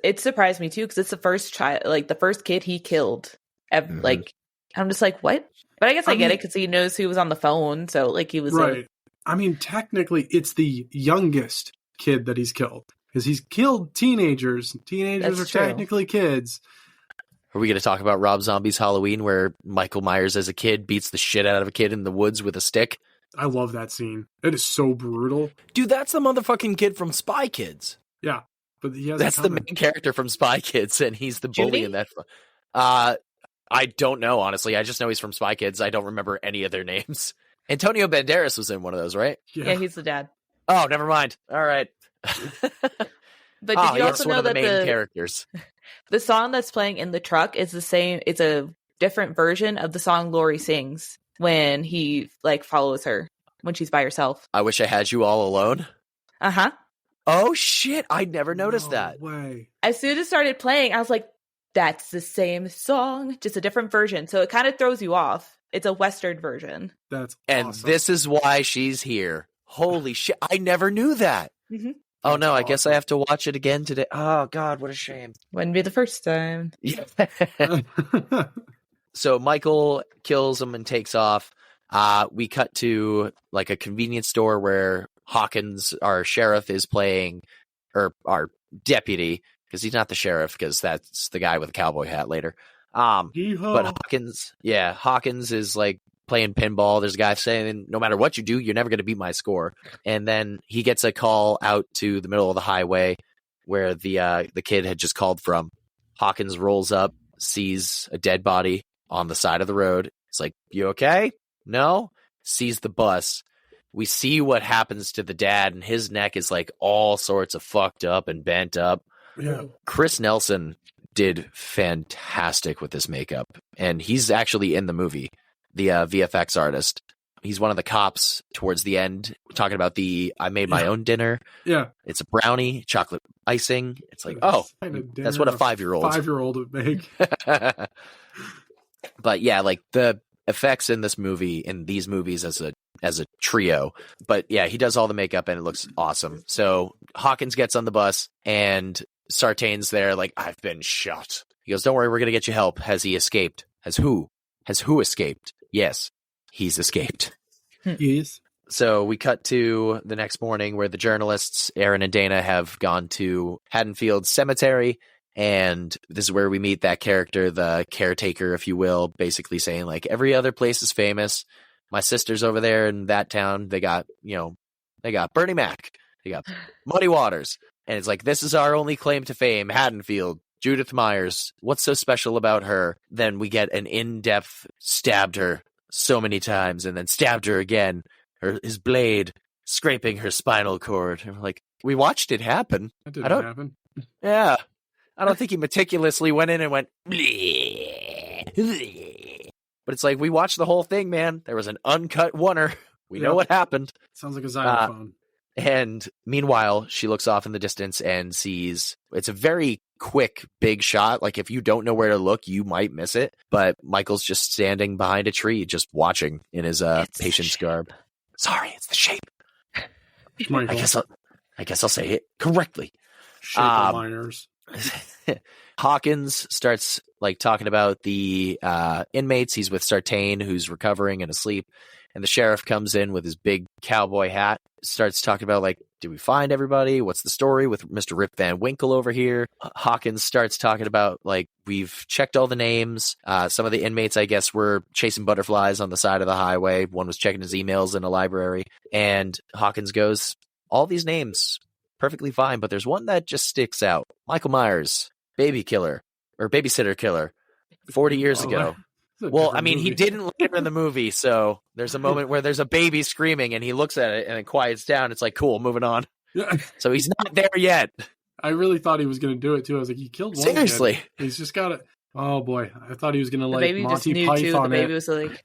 It surprised me too, because it's the first child, like the first kid he killed. Like, I'm just like, what? But I guess I get it because he knows who was on the phone, so like he was right. I mean, technically, it's the youngest kid that he's killed because he's killed teenagers. Teenagers are technically kids. Are we going to talk about Rob Zombie's Halloween, where Michael Myers as a kid beats the shit out of a kid in the woods with a stick? I love that scene. It is so brutal, dude. That's the motherfucking kid from Spy Kids. Yeah. But that's the main character from Spy Kids, and he's the bully in that. I don't know, honestly. I just know he's from Spy Kids. I don't remember any of their names. Antonio Banderas was in one of those, right? Yeah, he's the dad. Oh, never mind. All right. But did you also know one of the that main characters? The song that's playing in the truck is the same. It's a different version of the song Lori sings when he like follows her when she's by herself. I Wish I Had You All Alone. Uh-huh. Oh, shit. I never noticed that. Way. As soon as it started playing, I was like, that's the same song, just a different version. So it kind of throws you off. It's a Western version. That's and awesome. This is why she's here. Holy shit. I never knew that. Mm-hmm. Oh, no. I guess I have to watch it again today. Oh, God. What a shame. Wouldn't be the first time. Yeah. So Michael kills him and takes off. We cut to like a convenience store where Hawkins, our sheriff, is playing, or our deputy, because he's not the sheriff, because that's the guy with a cowboy hat later. But Hawkins is like playing pinball. There's a guy saying, no matter what you do, you're never going to beat my score. And then he gets a call out to the middle of the highway where the kid had just called from. Hawkins rolls up, sees a dead body on the side of the road. It's like, you okay? No? Sees the bus. We see what happens to the dad, and his neck is like all sorts of fucked up and bent up. Yeah. Chris Nelson did fantastic with this makeup, and he's actually in the movie, the VFX artist. He's one of the cops towards the end, talking about I made my own dinner. Yeah. It's a brownie, chocolate icing. It's like, that's what a 5-year-old would make. But yeah, like the effects in this movie, in these movies as a trio. But yeah, he does all the makeup and it looks awesome. So Hawkins gets on the bus and Sartain's there like, I've been shot. He goes, don't worry, we're going to get you help. Has he escaped? Has who escaped? Yes, he's escaped. Yes. So we cut to the next morning where the journalists, Aaron and Dana, have gone to Haddonfield Cemetery And this is where we meet that character, the caretaker, if you will, basically saying like every other place is famous. My sister's over there in that town. They got Bernie Mac. They got Muddy Waters. And it's like, this is our only claim to fame. Haddonfield, Judith Myers. What's so special about her? Then we get an in-depth stabbed her so many times and then stabbed her again. His blade scraping her spinal cord. And we're like, we watched it happen. That didn't happen. Yeah. I don't think he meticulously went in and went, bleh, bleh. But it's like, we watched the whole thing, man. There was an uncut oneer. We know what happened. Sounds like a xylophone. And meanwhile, she looks off in the distance and sees, it's a very quick, big shot. Like, if you don't know where to look, you might miss it. But Michael's just standing behind a tree, just watching in his patient's garb. Sorry, it's the shape. Michael. I guess I'll say it correctly. Shape of Myers. Hawkins starts like talking about the inmates. He's with Sartain, who's recovering and asleep. And the sheriff comes in with his big cowboy hat, starts talking about, like, did we find everybody? What's the story with Mr. Rip Van Winkle over here? Hawkins starts talking about, like, we've checked all the names. Some of the inmates, I guess, were chasing butterflies on the side of the highway. One was checking his emails in a library. And Hawkins goes, all these names, perfectly fine, but there's one that just sticks out. Michael Myers, babysitter killer, 40 years ago. Well, I mean, he didn't later in the movie, so there's a moment where there's a baby screaming, and he looks at it, and it quiets down. It's like, cool, moving on. Yeah. So he's not there yet. I really thought he was going to do it, too. I was like, he killed one. Seriously. Kid. He's just got it. Oh, boy. I thought he was going to, like, baby Monty just knew, Python too. The baby was like...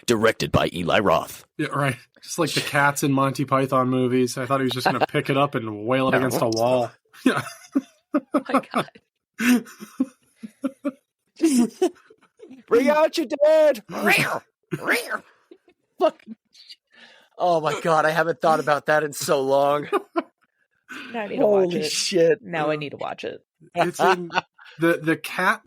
Directed by Eli Roth. Yeah, right. Just like the cats in Monty Python movies. I thought he was just going to pick it up and wail it against a wall. Yeah. Oh, my God. Bring out your dead! Fuck. Oh my God, I haven't thought about that in so long. Now I need to watch it. Shit. Now I need to watch it. It's in the cat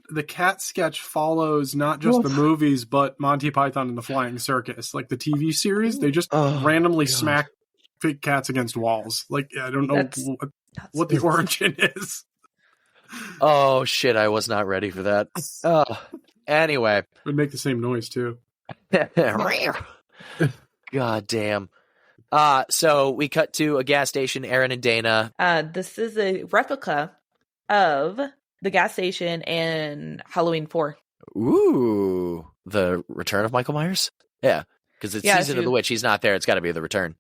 sketch follows not just the movies, but Monty Python and the Flying Circus, like the TV series. They just randomly smack fake cats against walls. Like, I don't know what the origin is. Oh shit, I was not ready for that. Anyway. It would make the same noise too. God damn. So we cut to a gas station, Aaron and Dana. This is a replica of the gas station in Halloween 4. Ooh. The return of Michael Myers? Yeah. Because it's Season of the Witch. He's not there. It's got to be the return.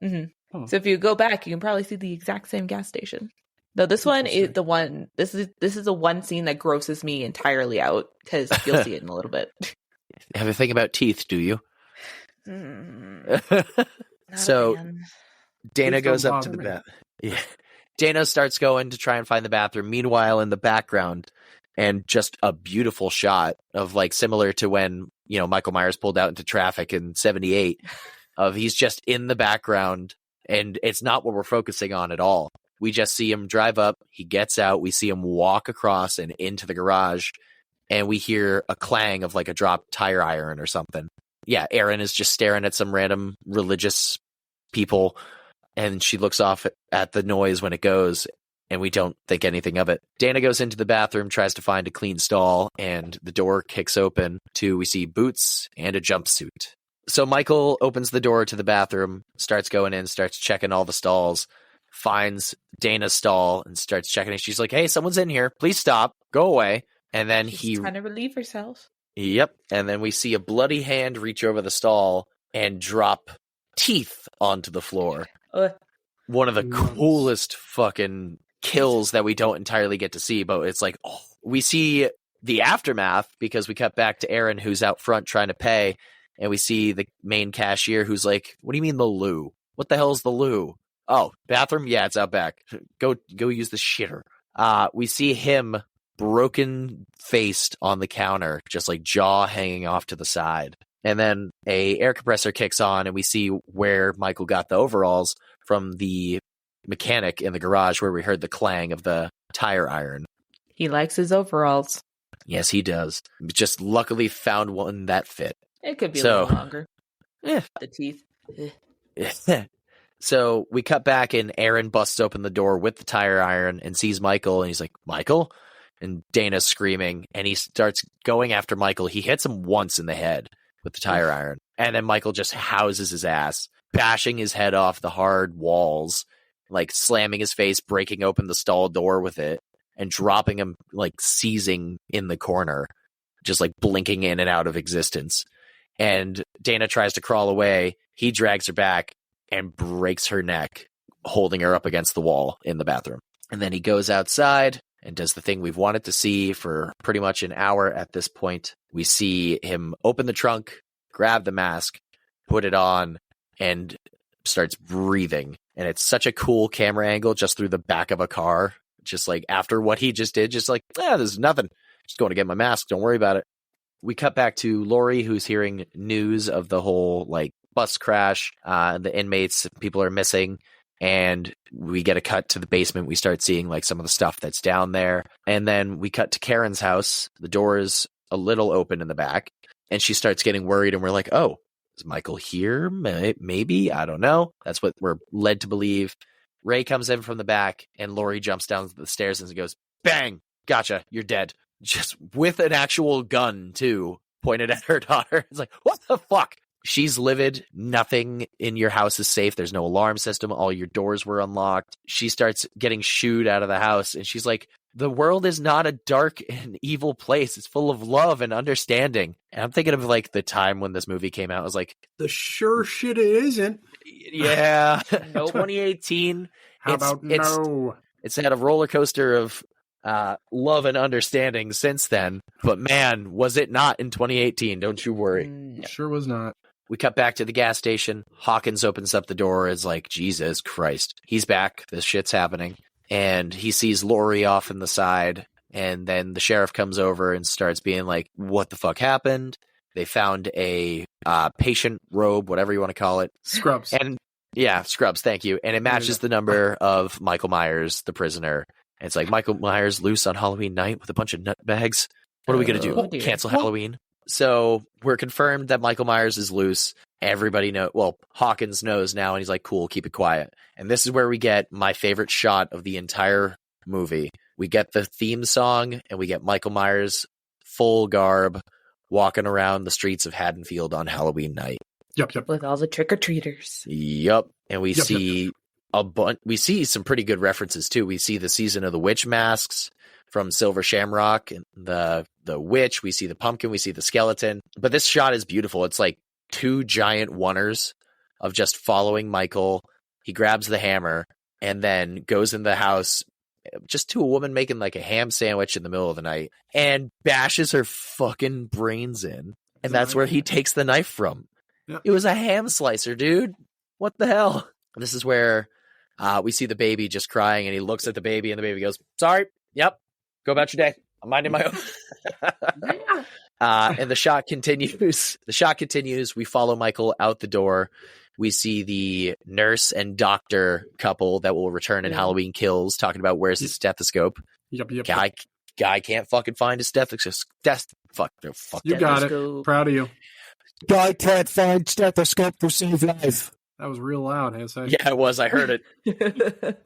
Mm-hmm. Oh. So if you go back, you can probably see the exact same gas station. Though this one is the one. This is the one scene that grosses me entirely out because you'll see it in a little bit. Have a thing about teeth, do you? So Dana goes up to the bathroom. Yeah. Dana starts going to try and find the bathroom. Meanwhile, in the background, and just a beautiful shot of like similar to when Michael Myers pulled out into traffic in '78. Of he's just in the background, and it's not what we're focusing on at all. We just see him drive up, he gets out, we see him walk across and into the garage, and we hear a clang of like a dropped tire iron or something. Yeah, Erin is just staring at some random religious people, and she looks off at the noise when it goes, and we don't think anything of it. Dana goes into the bathroom, tries to find a clean stall, and the door kicks open we see boots and a jumpsuit. So Michael opens the door to the bathroom, starts going in, starts checking all the stalls, finds Dana's stall and starts checking it. She's like, hey, someone's in here. Please stop. Go away. And then She's trying to relieve herself. Yep. And then we see a bloody hand reach over the stall and drop teeth onto the floor. One of the coolest fucking kills that we don't entirely get to see, but it's like, we see the aftermath because we cut back to Aaron, who's out front trying to pay. And we see the main cashier who's like, what do you mean the loo? What the hell is the loo? Oh, bathroom? Yeah, it's out back. Go use the shitter. We see him broken-faced on the counter, just like jaw hanging off to the side. And then a air compressor kicks on, and we see where Michael got the overalls from the mechanic in the garage where we heard the clang of the tire iron. He likes his overalls. Yes, he does. Just luckily found one that fit. It could be a little longer. Yeah. The teeth. So we cut back and Aaron busts open the door with the tire iron and sees Michael, and he's like, Michael? and Dana's screaming, and he starts going after Michael. He hits him once in the head with the tire iron, and then Michael just houses his ass, bashing his head off the hard walls, like slamming his face, breaking open the stall door with it, and dropping him, like seizing in the corner, just like blinking in and out of existence. And Dana tries to crawl away. He drags her back and breaks her neck, holding her up against the wall in the bathroom. And then he goes outside and does the thing we've wanted to see for pretty much an hour at this point. We see him open the trunk, grab the mask, put it on, and starts breathing. And it's such a cool camera angle just through the back of a car. Just like after what he just did, just like, there's nothing. Just going to get my mask. Don't worry about it. We cut back to Lori, who's hearing news of the whole like bus crash. The inmates, people are missing. And we get a cut to the basement. We start seeing like some of the stuff that's down there. And then we cut to Karen's house. The door is a little open in the back. And she starts getting worried. And we're like, oh, is Michael here? Maybe. I don't know. That's what we're led to believe. Ray comes in from the back. And Lori jumps down the stairs and goes, bang, gotcha, you're dead. Just with an actual gun, too, pointed at her daughter. It's like, what the fuck? She's livid. Nothing in your house is safe. There's no alarm system. All your doors were unlocked. She starts getting shooed out of the house. And she's like, the world is not a dark and evil place. It's full of love and understanding. And I'm thinking of like the time when this movie came out. I was like, the sure shit it isn't. Yeah. Nope. 2018. How about no? It's had a roller coaster of love and understanding since then. But man, was it not in 2018. Don't you worry. No. Sure was not. We cut back to the gas station. Hawkins opens up the door. Is like, Jesus Christ. He's back. This shit's happening. And he sees Lori off in the side. And then the sheriff comes over and starts being like, what the fuck happened? They found a patient robe, whatever you want to call it. Scrubs. And yeah, scrubs. Thank you. And it matches the number of Michael Myers, the prisoner. And it's like, Michael Myers loose on Halloween night with a bunch of nutbags. What are we going to do? Cancel Halloween? So we're confirmed that Michael Myers is loose. Everybody knows. Well, Hawkins knows now, and he's like, cool, keep it quiet. And this is where we get my favorite shot of the entire movie. We get the theme song, and we get Michael Myers full garb walking around the streets of Haddonfield on Halloween night. Yep. With all the trick-or-treaters. Yep. And we see we see some pretty good references, too. We see the Season of the Witch masks from Silver Shamrock, and the witch. We see the pumpkin. We see the skeleton. But this shot is beautiful. It's like two giant oneers of just following Michael. He grabs the hammer and then goes in the house just to a woman making like a ham sandwich in the middle of the night and bashes her fucking brains in. And that's where he takes the knife from. Yep. It was a ham slicer, dude. What the hell? This is where we see the baby just crying, and he looks at the baby, and the baby goes, sorry. Yep. Go about your day. I'm minding my own. And the shot continues. We follow Michael out the door. We see the nurse and doctor couple that will return in Halloween Kills talking about where's his stethoscope. Yep. Guy can't fucking find his stethoscope. Fuck. You got it. Proud of you. Guy can't find stethoscope to save life. That was real loud. Yeah, it was. I heard it.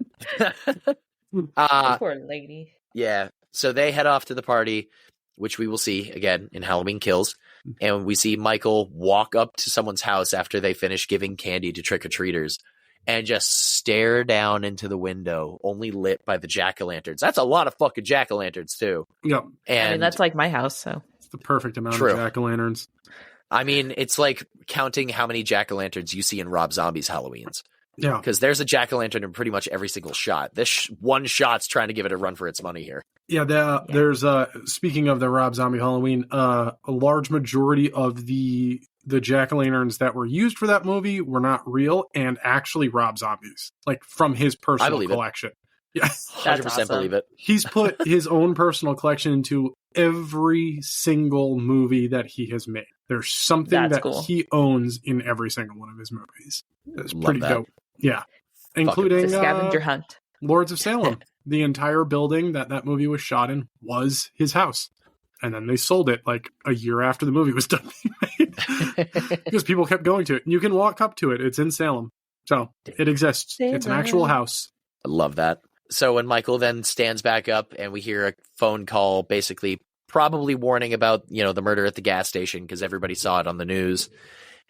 Poor lady. Yeah. So they head off to the party, which we will see again in Halloween Kills. And we see Michael walk up to someone's house after they finish giving candy to trick-or-treaters and just stare down into the window, only lit by the jack-o'-lanterns. That's a lot of fucking jack-o'-lanterns, too. Yep. And I mean, that's like my house, so. It's the perfect amount of jack-o'-lanterns. I mean, it's like counting how many jack-o'-lanterns you see in Rob Zombie's Halloweens. Yeah. Because there's a jack-o'-lantern in pretty much every single shot. This one shot's trying to give it a run for its money here. Yeah, there's speaking of the Rob Zombie Halloween, a large majority of the jack-o'-lanterns that were used for that movie were not real and actually Rob Zombie's, like from his personal collection. Yeah, 100% awesome. Believe it. He's put his own personal collection into every single movie that he has made. There's something he owns in every single one of his movies. It's pretty dope. Yeah, including the scavenger hunt. Lords of Salem. The entire building that movie was shot in was his house. And then they sold it like a year after the movie was done because people kept going to it. And you can walk up to it. It's in Salem. So it exists. It's an actual house. I love that. So when Michael then stands back up and we hear a phone call basically probably warning about, the murder at the gas station because everybody saw it on the news.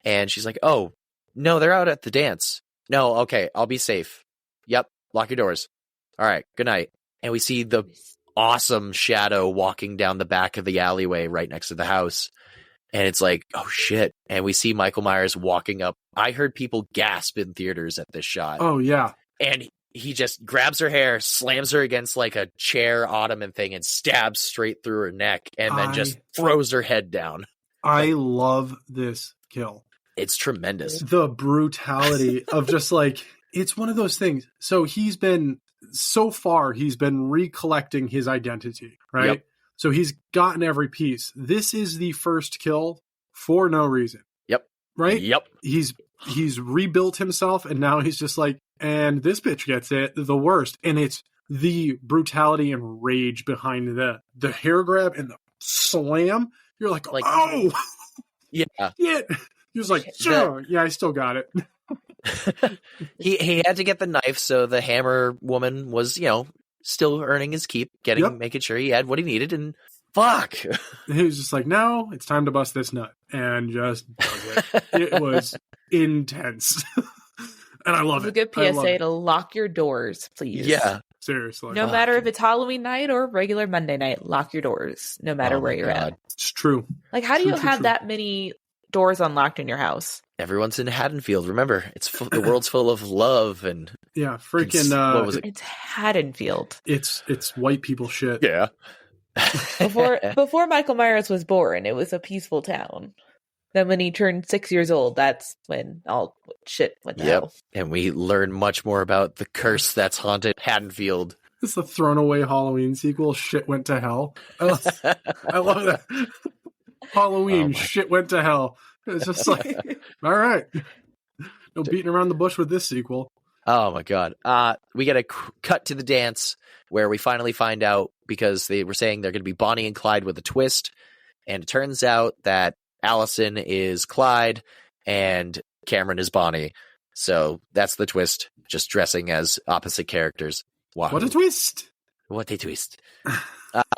And she's like, oh, no, they're out at the dance. No, okay, I'll be safe. Yep, lock your doors. All right, good night. And we see the awesome shadow walking down the back of the alleyway right next to the house. And it's like, oh, shit. And we see Michael Myers walking up. I heard people gasp in theaters at this shot. Oh, yeah. And he just grabs her hair, slams her against like a chair ottoman thing and stabs straight through her neck and then just throws her head down. I love this kill. It's tremendous. The brutality of just like, it's one of those things. So he's been recollecting his identity, right? Yep. So he's gotten every piece. This is the first kill for no reason. Yep. Right? Yep. He's rebuilt himself and now he's just like, and this bitch gets it the worst. And it's the brutality and rage behind the hair grab and the slam. You're like oh! Yeah. Yeah. He was like, sure. Yeah, I still got it. He had to get the knife, so the hammer woman was, still earning his keep, making sure he had what he needed, and fuck. He was just like, no, it's time to bust this nut. And just does it. It was intense. And I love it. It's a good PSA to lock your doors, please. Yeah. Seriously. No matter if it's Halloween night or regular Monday night, lock your doors, no matter where you're at. It's true. Like, how do you have that many doors unlocked in your house? Everyone's in Haddonfield. Remember, it's the world's full of love and freaking. What was it? It's Haddonfield. It's white people shit. Yeah. Before Michael Myers was born, it was a peaceful town. Then when he turned 6 years old, that's when all shit went to hell. And we learn much more about the curse that's haunted Haddonfield. It's the thrown away Halloween sequel. Shit went to hell. I love that. Halloween, shit went to hell. It's just like, all right. No beating around the bush with this sequel. Oh my God. We get a cut to the dance where we finally find out, because they were saying they're going to be Bonnie and Clyde with a twist. And it turns out that Allison is Clyde and Cameron is Bonnie. So that's the twist, just dressing as opposite characters. Wow. What a twist. What a twist.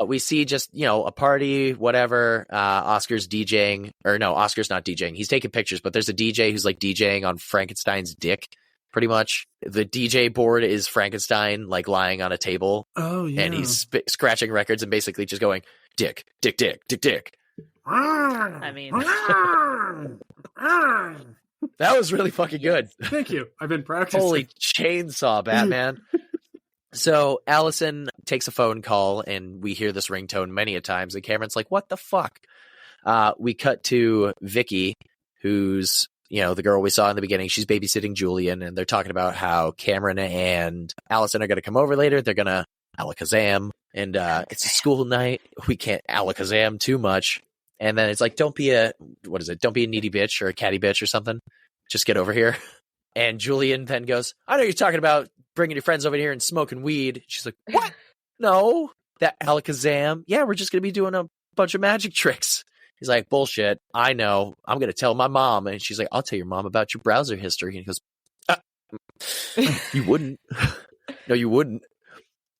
We see just, a party, whatever. Oscar's DJing, or no, Oscar's not DJing. He's taking pictures, but there's a DJ who's like DJing on Frankenstein's dick, pretty much. The DJ board is Frankenstein, like lying on a table. Oh, yeah. And he's scratching records and basically just going, dick, dick, dick, dick, dick. I mean, that was really fucking good. Thank you. I've been practicing. Holy chainsaw, Batman. So Allison takes a phone call and we hear this ringtone many a times. And Cameron's like, what the fuck? We cut to Vicky, who's, the girl we saw in the beginning. She's babysitting Julian, and they're talking about how Cameron and Allison are going to come over later. They're going to alakazam, and it's a school night. We can't alakazam too much. And then it's like, don't be a needy bitch or a catty bitch or something. Just get over here. And Julian then goes, I know you're talking about bringing your friends over here and smoking weed. She's like, what? No, that alakazam. Yeah, we're just going to be doing a bunch of magic tricks. He's like, bullshit. I know. I'm going to tell my mom. And she's like, I'll tell your mom about your browser history. And he goes, you wouldn't. No, you wouldn't.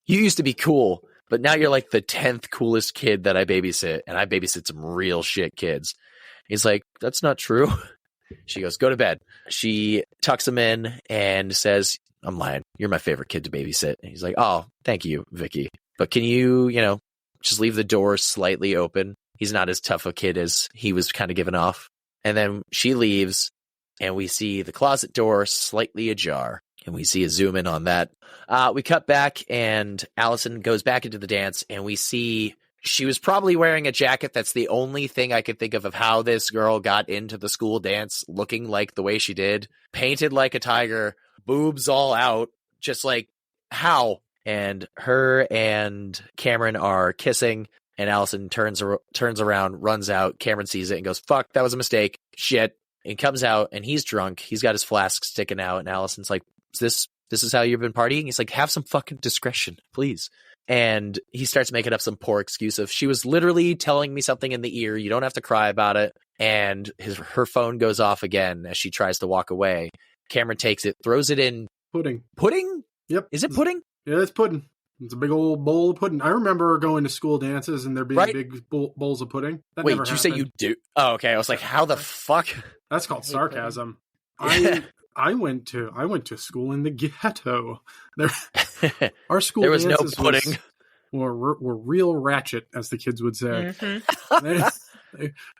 You used to be cool, but now you're like the 10th coolest kid that I babysit. And I babysit some real shit kids. He's like, that's not true. She goes, go to bed. She tucks him in and says, I'm lying. You're my favorite kid to babysit. And he's like, oh, thank you, Vicky. But can you, just leave the door slightly open? He's not as tough a kid as he was kind of giving off. And then she leaves and we see the closet door slightly ajar. And we see a zoom in on that. We cut back and Allison goes back into the dance and we see she was probably wearing a jacket. That's the only thing I could think of how this girl got into the school dance looking like the way she did. Painted like a tiger, boobs all out, just like, how? And her and Cameron are kissing, and Allison turns around, runs out. Cameron sees it and goes, fuck, that was a mistake. Shit. And comes out, and he's drunk. He's got his flask sticking out, and Allison's like, this is how you've been partying? He's like, have some fucking discretion, please. And he starts making up some poor excuse of, she was literally telling me something in the ear. You don't have to cry about it. And her phone goes off again as she tries to walk away. Cameron takes it, throws it in pudding. Pudding? Yep. Is it pudding? Yeah, it's pudding. It's a big old bowl of pudding. I remember going to school dances and there being big bowls of pudding. That Wait, never did you happened. say you do? Oh, okay. I was like, how the fuck? That's called sarcasm. Yeah. I went to school in the ghetto. Our school there was no dances pudding. were real ratchet, as the kids would say.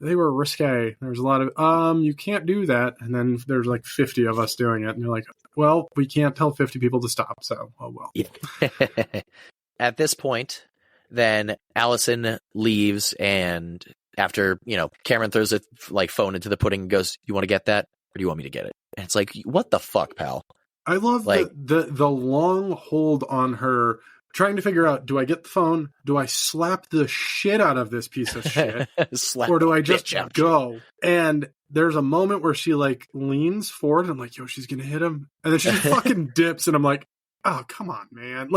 They were risque. There's a lot of you can't do that, and then there's like 50 of us doing it, and you're like, well, we can't tell 50 people to stop, so oh well. At this point, then Allison leaves, and after Cameron throws a phone into the pudding and goes, "You want to get that, or do you want me to get it?" And it's like, what the fuck, pal? I love the long hold on her, trying to figure out, do I get the phone? Do I slap the shit out of this piece of shit? Or do I just go? And there's a moment where she leans forward and I'm like, yo, she's going to hit him. And then she just fucking dips. And I'm like, oh, come on, man.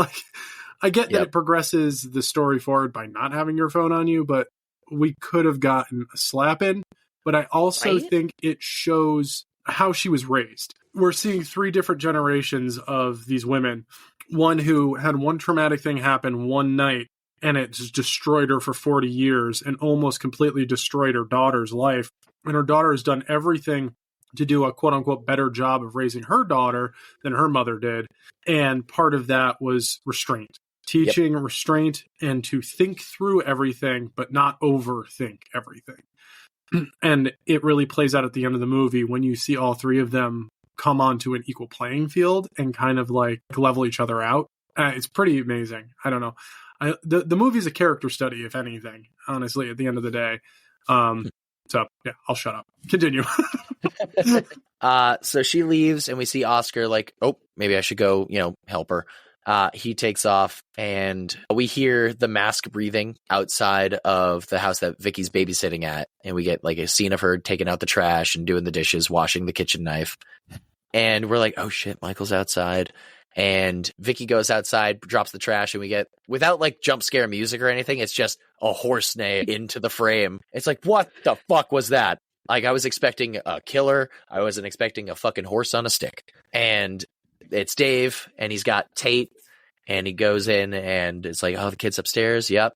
I get that it progresses the story forward by not having your phone on you, but we could have gotten a slap in. But I also think it shows how she was raised. We're seeing 3 different generations of these women. One who had one traumatic thing happen one night and it just destroyed her for 40 years and almost completely destroyed her daughter's life. And her daughter has done everything to do a quote unquote better job of raising her daughter than her mother did. And part of that was restraint, teaching restraint and to think through everything, but not overthink everything. And it really plays out at the end of the movie when you see all 3 of them come onto an equal playing field and kind of level each other out. It's pretty amazing. I don't know. The movie's a character study, if anything, honestly, at the end of the day. So yeah, I'll shut up. Continue. So she leaves and we see Oscar oh, maybe I should go, help her. He takes off and we hear the mask breathing outside of the house that Vicky's babysitting at. And we get a scene of her taking out the trash and doing the dishes, washing the kitchen knife. And we're like, oh shit, Michael's outside. And Vicky goes outside, drops the trash, and we get, without jump scare music or anything, it's just a horse neigh into the frame. It's like, what the fuck was that? I was expecting a killer. I wasn't expecting a fucking horse on a stick. And it's Dave, and he's got Tate, and he goes in, and it's like, oh, the kid's upstairs? Yep.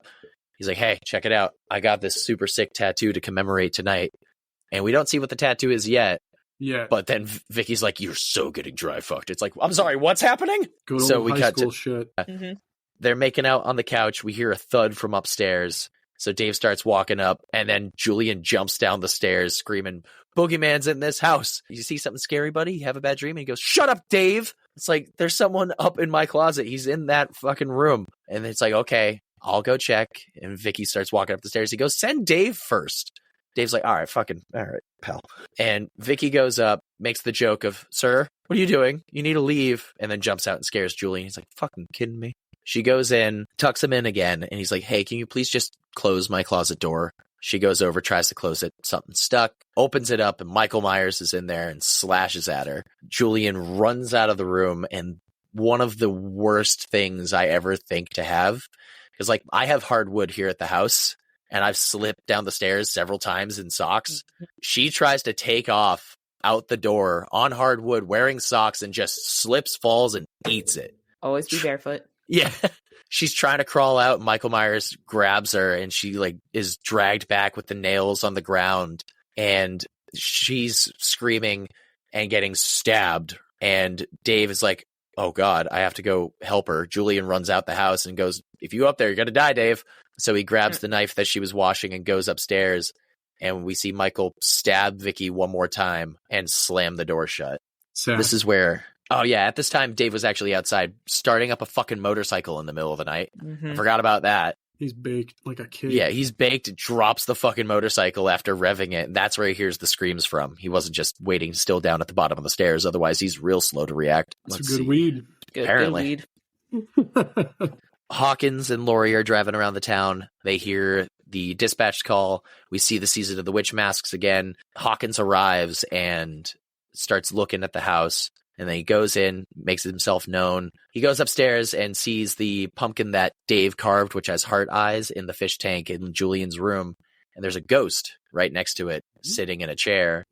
He's like, hey, check it out. I got this super sick tattoo to commemorate tonight. And we don't see what the tattoo is yet. Yeah. But then Vicky's like, you're so getting dry fucked. It's like, I'm sorry, what's happening? Good so we cut to shit. They're making out on the couch. We hear a thud from upstairs. So Dave starts walking up, and then Julian jumps down the stairs screaming, boogeyman's in this house. You see something scary, buddy? You have a bad dream? And he goes, shut up, Dave. It's like, there's someone up in my closet. He's in that fucking room. And it's like, okay, I'll go check. And Vicky starts walking up the stairs. He goes, send Dave first. Dave's like, all right, pal. And Vicky goes up, makes the joke of, sir, what are you doing? You need to leave. And then jumps out and scares Julian. He's like, fucking kidding me? She goes in, tucks him in again. And he's like, hey, can you please just close my closet door? She goes over, tries to close it. Something stuck, opens it up, and Michael Myers is in there and slashes at her. Julian runs out of the room. And one of the worst things I ever think to have, because I have hardwood here at the house. And I've slipped down the stairs several times in socks. She tries to take off out the door on hardwood wearing socks and just slips, falls, and eats it. Always be barefoot. Yeah. She's trying to crawl out. Michael Myers grabs her and she is dragged back with the nails on the ground. And she's screaming and getting stabbed. And Dave is like, oh God, I have to go help her. Julian runs out the house and goes, if you go up there, you're going to die, Dave. So he grabs the knife that she was washing and goes upstairs. And we see Michael stab Vicky one more time and slam the door shut. Sad. This is where, oh yeah, at this time, Dave was actually outside starting up a fucking motorcycle in the middle of the night. I forgot about that. He's baked like a kid. Yeah, he's baked, drops the fucking motorcycle after revving it. And that's where he hears the screams from. He wasn't just waiting still down at the bottom of the stairs. Otherwise, he's real slow to react. That's a good weed. Apparently. Good weed. Hawkins and Laurie are driving around the town. They hear the dispatch call. We see the season of the witch masks again. Hawkins arrives and starts looking at the house. And then he goes in, makes himself known. He goes upstairs and sees the pumpkin that Dave carved, which has heart eyes, in the fish tank in Julian's room. And there's a ghost right next to it, sitting in a chair.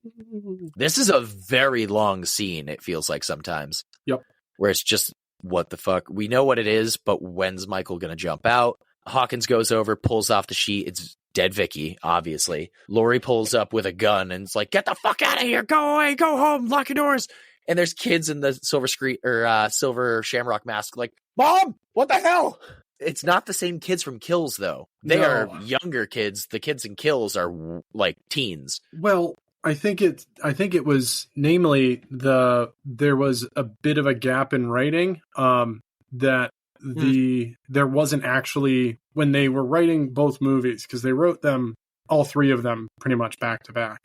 This is a very long scene, it feels like sometimes. Yep. Where it's just what the fuck? We know what it is, but when's Michael going to jump out? Hawkins goes over, pulls off the sheet. It's dead Vicky, obviously. Laurie pulls up with a gun and it's like, get the fuck out of here. Go away. Go home. Lock your doors. And there's kids in the silver shamrock mask like, Mom, what the hell? It's not the same kids from Kills, though. They are younger kids. The kids in Kills are like teens. Well, I think it was namely there was a bit of a gap in writing that there wasn't actually when they were writing both movies, because they wrote them, all three of them, pretty much back to back.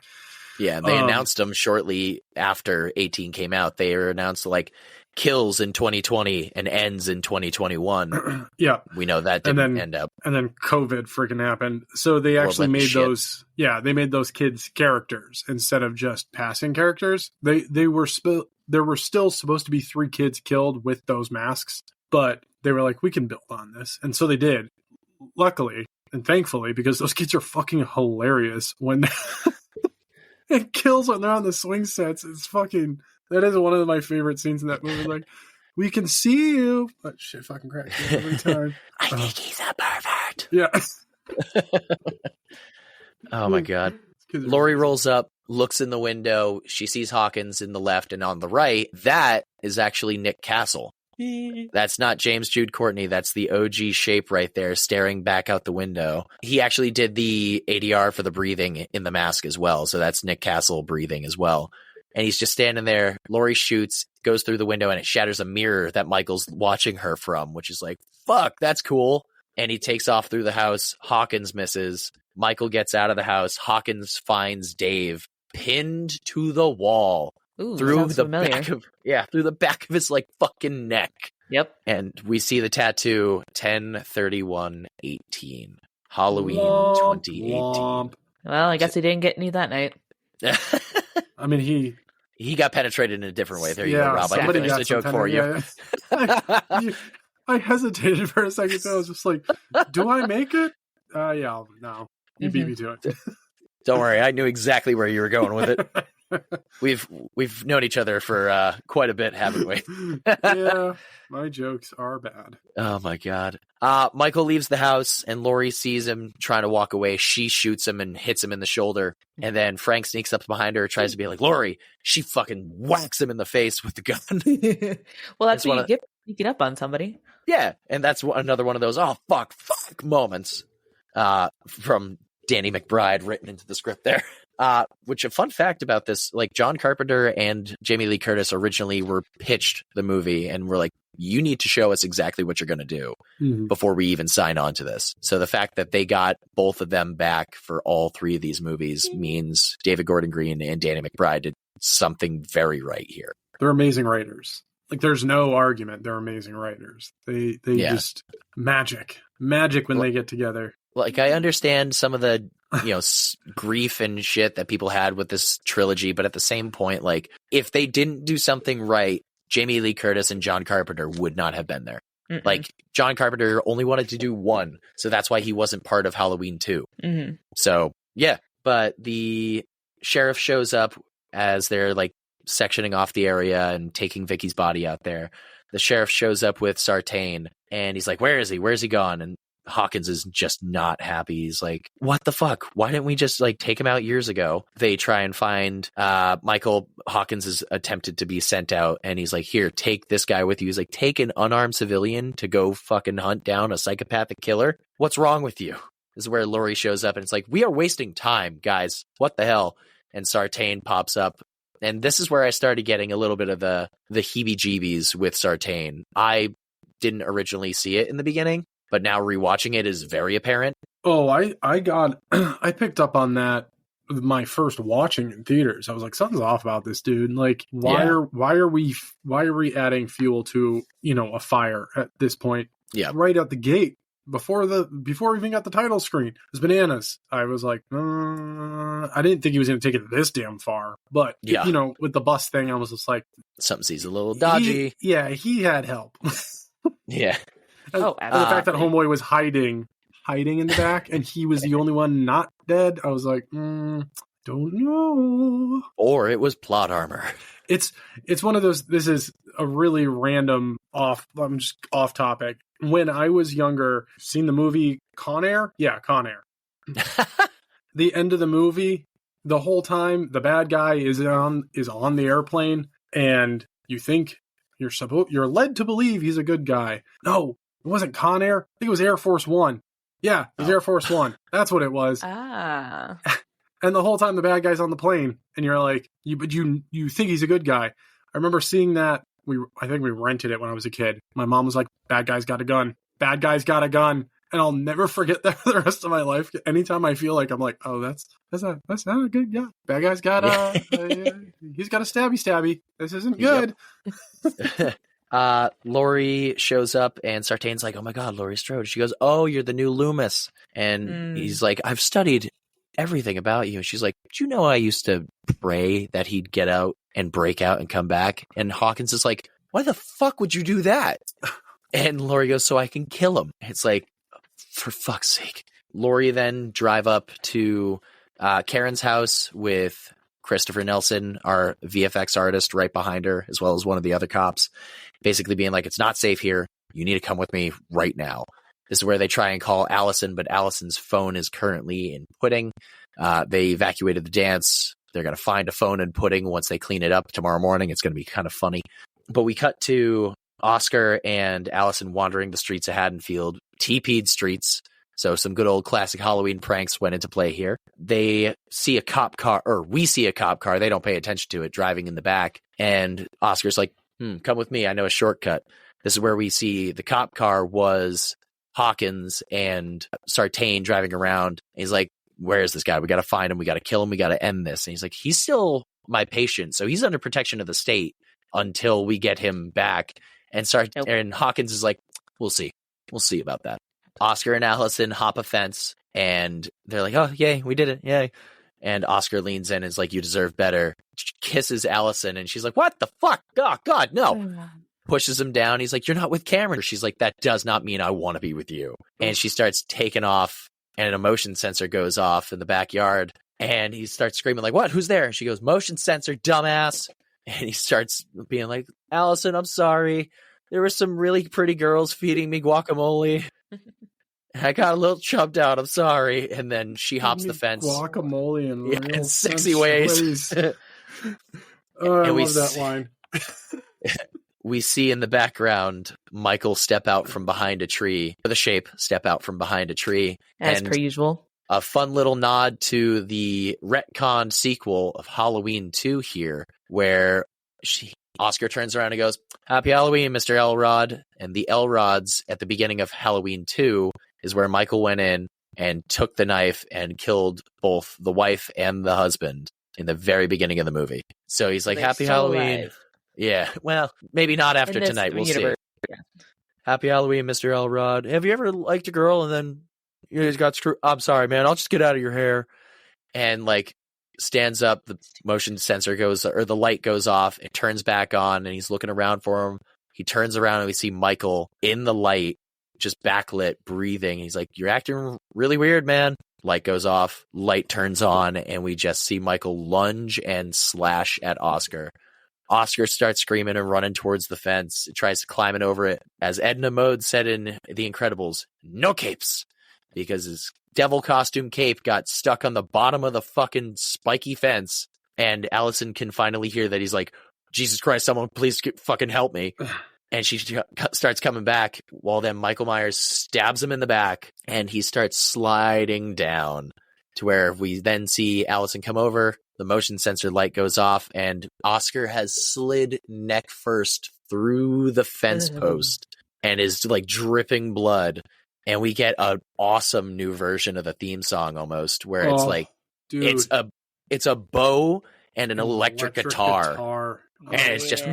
Yeah, they announced them shortly after 18 came out. They were announced like Kills in 2020 and ends in 2021. Yeah. We know that didn't end up. And then COVID freaking happened. So they actually made those, they made those kids characters instead of just passing characters. There were still supposed to be 3 kids killed with those masks, but they were like, we can build on this. And so they did, luckily and thankfully, because those kids are fucking hilarious when it Kills when they're on the swing sets. It's fucking... That is one of my favorite scenes in that movie. Like, we can see you. But shit fucking cracks me every time. I think he's a pervert. Yeah. Oh my God. Laurie rolls up, looks in the window. She sees Hawkins in the left and on the right. That is actually Nick Castle. That's not James Jude Courtney. That's the OG shape right there staring back out the window. He actually did the ADR for the breathing in the mask as well. So that's Nick Castle breathing as well. And he's just standing there. Laurie shoots, goes through the window, and it shatters a mirror that Michael's watching her from, which is like, fuck, that's cool. And he takes off through the house. Hawkins misses. Michael gets out of the house. Hawkins finds Dave pinned to the wall. Ooh, through the back of his like fucking neck. Yep. And we see the tattoo 10/31/18. Halloween 2018. Well, I guess he didn't get any that night. I mean, he got penetrated in a different way. There you go, Rob. I finished the joke for you. I hesitated for a second. So I was just like, do I make it? Yeah, no. You beat me to it. Don't worry. I knew exactly where you were going with it. We've known each other for quite a bit, haven't we? Yeah, my jokes are bad. Oh my God. Michael leaves the house and Laurie sees him trying to walk away. She shoots him and hits him in the shoulder. And then Frank sneaks up behind her, tries to be like, Laurie. She fucking whacks him in the face with the gun. Well, that's what you get sneaking up on somebody. Yeah, and that's another one of those, oh, fuck moments from Danny McBride written into the script there. Which a fun fact about this, like John Carpenter and Jamie Lee Curtis originally were pitched the movie and were like, you need to show us exactly what you're going to do before we even sign on to this. So the fact that they got both of them back for all 3 of these movies means David Gordon Green and Danny McBride did something very right here. They're amazing writers. Like, there's no argument. They're amazing writers. They just magic when they get together. Like, I understand some of the, grief and shit that people had with this trilogy, but at the same point, like, if they didn't do something right, Jamie Lee Curtis and John Carpenter would not have been there. Mm-mm. Like, John Carpenter only wanted to do 1, so that's why he wasn't part of Halloween 2. Mm-hmm. So, yeah, but the sheriff shows up as they're, like, sectioning off the area and taking Vicky's body out there. The sheriff shows up with Sartain, and he's like, where is he? Where's he gone? And Hawkins is just not happy. He's like, what the fuck? Why didn't we just like take him out years ago? They try and find Michael. Hawkins is attempted to be sent out, and he's like, here, take this guy with you. He's like, take an unarmed civilian to go fucking hunt down a psychopathic killer? What's wrong with you? This is where Laurie shows up, and it's like, we are wasting time, guys. What the hell? And Sartain pops up. And this is where I started getting a little bit of the heebie-jeebies with Sartain. I didn't originally see it in the beginning, but now rewatching it is very apparent. Oh, I got I picked up on that with my first watching in theaters. I was like, something's off about this dude. Like, why are we adding fuel to, a fire at this point? Yeah. Right out the gate. Before we even got the title screen. It's bananas. I was like, I didn't think he was going to take it this damn far. But, with the bus thing, I was just like... Something's a little dodgy. He had help. Yeah. And the fact that Homeboy was hiding in the back, and he was the only one not dead, I was like, don't know. Or it was plot armor. It's one of those. This is a really random I'm just off topic. When I was younger, seen the movie Con Air? Yeah, Con Air. The end of the movie, the whole time the bad guy is on the airplane, and you think you're led to believe he's a good guy. No, it wasn't Con Air. I think it was Air Force One. Yeah, it was Air Force One. That's what it was. Ah. And the whole time the bad guy's on the plane, and you're like, you think he's a good guy. I remember seeing that. I think we rented it when I was a kid. My mom was like, "Bad guy's got a gun. Bad guy's got a gun." And I'll never forget that for the rest of my life. Anytime I feel like I'm like, "Oh, that's not a good guy. Bad guy's got he's got a stabby. This isn't good." Yep. Laurie shows up and Sartain's like, "Oh my God, Laurie Strode." She goes, "Oh, you're the new Loomis." And he's like, "I've studied everything about you." And she's like, "Do you know I used to pray that he'd get out and break out and come back?" And Hawkins is like, "Why the fuck would you do that?" And Laurie goes, "So I can kill him." It's like, for fuck's sake. Laurie then drive up to Karen's house with Christopher Nelson, our VFX artist, right behind her, as well as one of the other cops, basically being like, "It's not safe here. You need to come with me right now." This is where they try and call Allison, but Allison's phone is currently in pudding. They evacuated the dance. They're going to find a phone in pudding once they clean it up tomorrow morning. It's going to be kind of funny. But we cut to Oscar and Allison wandering the streets of Haddonfield, TP'd streets. So some good old classic Halloween pranks went into play here. They see a cop car, or we see a cop car. They don't pay attention to it, driving in the back. And Oscar's like, "Come with me. I know a shortcut." This is where we see the cop car was Hawkins and Sartain driving around. He's like, "Where is this guy? We got to find him. We got to kill him. We got to end this." And he's like, "He's still my patient. So he's under protection of the state until we get him back." And and Hawkins is like, "We'll see. We'll see about that." Oscar and Allison hop a fence and they're like, "Oh, yay, we did it. Yay." And Oscar leans in and is like, "You deserve better." Kisses Allison and she's like, "What the fuck? Oh, God, no." Pushes him down. He's like, "You're not with Cameron." She's like, "That does not mean I want to be with you." And she starts taking off and a motion sensor goes off in the backyard and he starts screaming like, "What? Who's there?" And she goes, "Motion sensor, dumbass." And he starts being like, "Allison, I'm sorry. There were some really pretty girls feeding me guacamole. I got a little chubbed out. I'm sorry." And then she hops the fence. Guacamole in sexy ways. I love that line. We see in the background Michael step out from behind a tree. The Shape step out from behind a tree. As per usual. A fun little nod to the retcon sequel of Halloween 2 here, where Oscar turns around and goes, "Happy Halloween, Mr. Elrod." And the Elrods at the beginning of Halloween 2 is where Michael went in and took the knife and killed both the wife and the husband in the very beginning of the movie. So he's like, "Happy Halloween." Alive. Yeah, well, maybe not after tonight. We'll see. Yeah. "Happy Halloween, Mr. Elrod. Have you ever liked a girl and then you guys got screwed? I'm sorry, man. I'll just get out of your hair." And like stands up, the motion sensor goes, or the light goes off, it turns back on, and he's looking around for him. He turns around and we see Michael in the light, just backlit, breathing. He's like, "You're acting really weird, man." Light goes off, light turns on, and we just see Michael lunge and slash at Oscar. Oscar starts screaming and running towards the fence. It tries to climb it over it. As Edna Mode said in The Incredibles, "No capes," because his devil costume cape got stuck on the bottom of the fucking spiky fence. And Allison can finally hear that he's like, "Jesus Christ, someone please fucking help me." And she starts coming back. Well, then Michael Myers stabs him in the back and he starts sliding down to where we then see Allison come over. The motion sensor light goes off and Oscar has slid neck first through the fence post and is like dripping blood. And we get an awesome new version of the theme song almost, where it's like, dude. it's a bow and an electric guitar. And it's just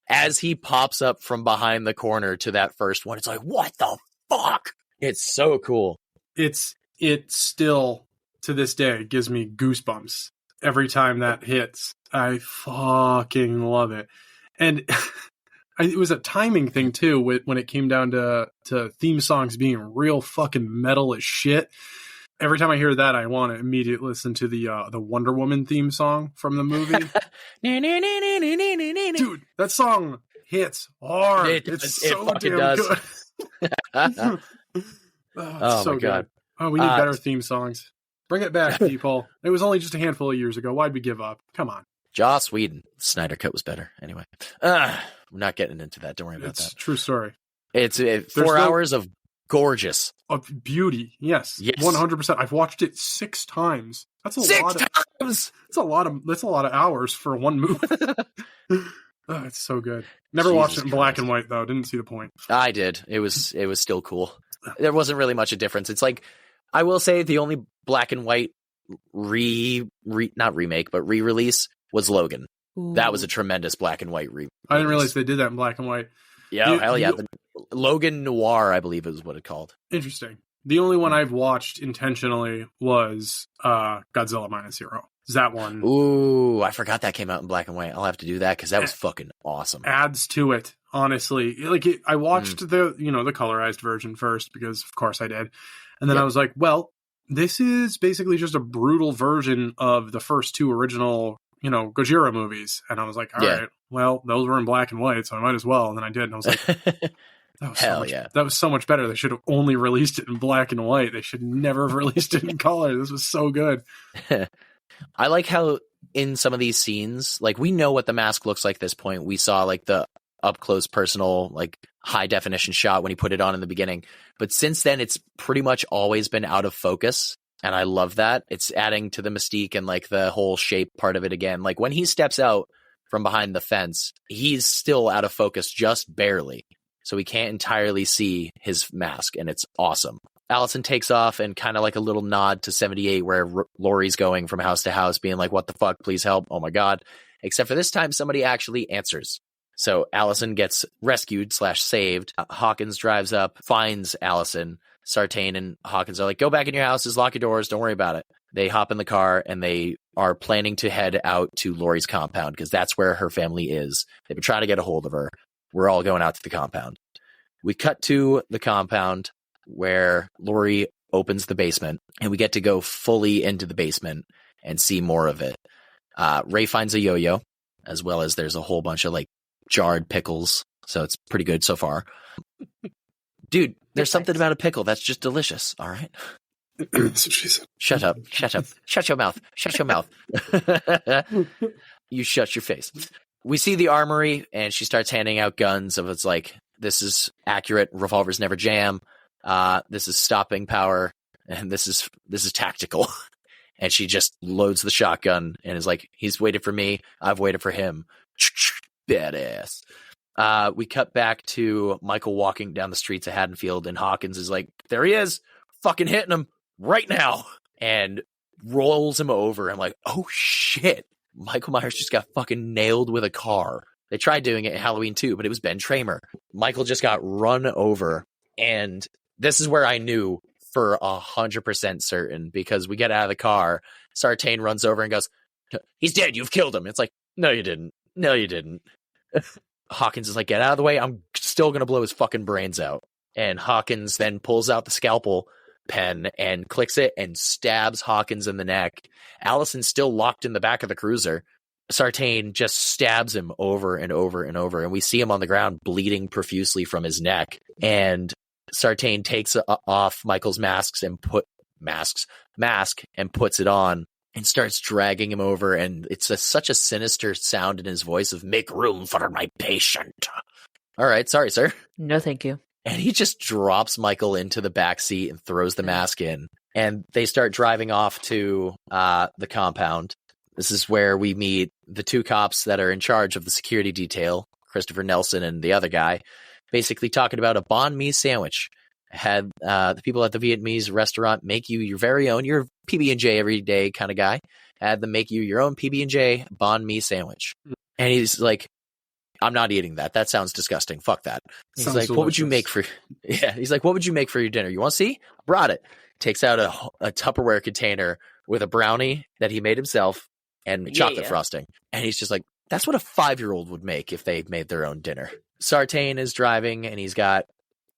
as he pops up from behind the corner to that first one, it's like, what the fuck? It's so cool. It still to this day gives me goosebumps every time that hits. I fucking love it. And it was a timing thing too when it came down to theme songs being real fucking metal as shit. Every time I hear that, I want to immediately listen to the Wonder Woman theme song from the movie. Dude, that song hits hard. It's so damn good. Oh so my God. Good. Oh, we need better theme songs. Bring it back, people. It was only just a handful of years ago. Why'd we give up? Come on. Joss Whedon. Snyder Cut was better. Anyway. We're not getting into that. Don't worry about that. It's true story. It's 4 hours of gorgeous. Of beauty. Yes. 100%. I've watched it 6 times. That's a lot of times. That's a lot of hours for one movie. Oh, it's so good. Never watched it in black and white though. Didn't see the point. I did. It was still cool. There wasn't really much a difference. It's like, I will say the only black and white not remake, but re-release was Logan. Ooh. That was a tremendous black and white re-release. I didn't realize they did that in black and white. Yeah, hell yeah. Logan Noir, I believe is what it's called. Interesting. The only one I've watched intentionally was Godzilla Minus Zero. Is that one? Ooh, I forgot that came out in black and white. I'll have to do that because that was fucking awesome. Adds to it, honestly. I watched the colorized version first because of course I did, and then I was like, well, this is basically just a brutal version of the first 2 original, Gojira movies, and I was like, all right, well, those were in black and white, so I might as well. And then I did, and I was like, that was so much better. They should have only released it in black and white. They should never have released it in color. This was so good. I like how in some of these scenes, like, we know what the mask looks like at this point. We saw like the up close personal, like, high definition shot when he put it on in the beginning. But since then, it's pretty much always been out of focus. And I love that. It's adding to the mystique and like the whole shape part of it again. Like when he steps out from behind the fence, he's still out of focus, just barely. So we can't entirely see his mask, and it's awesome. Allison takes off, and kind of like a little nod to 78 where Laurie's going from house to house being like, what the fuck, please help, oh my God. Except for this time, somebody actually answers. So Allison gets rescued / saved. Hawkins drives up, finds Allison. Sartain and Hawkins are like, go back in your houses, lock your doors, don't worry about it. They hop in the car, and they are planning to head out to Laurie's compound because that's where her family is. They've been trying to get a hold of her. We're all going out to the compound. We cut to the compound where Laurie opens the basement, and we get to go fully into the basement and see more of it. Ray finds a yo-yo, as well as there's a whole bunch of like jarred pickles. So it's pretty good so far. Dude, there's something about a pickle that's just delicious. All right. That's what she said. Shut up. Shut up. Shut your mouth. Shut your mouth. You shut your face. We see the armory, and she starts handing out guns of it's like, this is accurate. Revolvers never jam. This is stopping power, and this is tactical. And she just loads the shotgun and is like, he's waited for me. I've waited for him. Badass. We cut back to Michael walking down the streets of Haddonfield, and Hawkins is like, there he is, fucking hitting him right now, and rolls him over. I'm like, oh shit. Michael Myers just got fucking nailed with a car. They tried doing it in Halloween 2, but it was Ben Tramer. Michael just got run over. And this is where I knew for 100% certain, because we get out of the car. Sartain runs over and goes, he's dead. You've killed him. It's like, no, you didn't. No, you didn't. Hawkins is like, get out of the way. I'm still going to blow his fucking brains out. And Hawkins then pulls out the scalpel pen and clicks it and stabs Hawkins in the neck. Allison's still locked in the back of the cruiser. Sartain just stabs him over and over and over, and we see him on the ground bleeding profusely from his neck. And Sartain takes off Michael's mask and puts it on and starts dragging him over, and it's such a sinister sound in his voice of, make room for my patient. All right, sorry, sir. No, thank you. And he just drops Michael into the back seat and throws the mask in. And they start driving off to the compound. This is where we meet the 2 cops that are in charge of the security detail, Christopher Nelson and the other guy, basically talking about a banh mi sandwich. Had the people at the Vietnamese restaurant make you your very own, your PB&J every day kind of guy. Had them make you your own PB&J banh mi sandwich. And he's like, I'm not eating that. That sounds disgusting. Fuck that. He's like, delicious. What would you make for? Yeah. He's like, what would you make for your dinner? You want to see? I brought it. Takes out a Tupperware container with a brownie that he made himself and chocolate frosting. And he's just like, that's what a 5-year-old would make if they made their own dinner. Sartain is driving, and he's got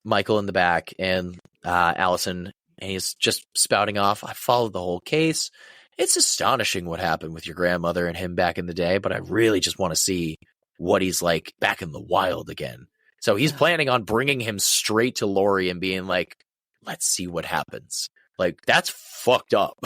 Michael in the back, and Allison and he's just spouting off, I followed the whole case. It's astonishing what happened with your grandmother and him back in the day, but I really just want to see what he's like back in the wild again. So he's planning on bringing him straight to Laurie and being like, let's see what happens. Like, that's fucked up.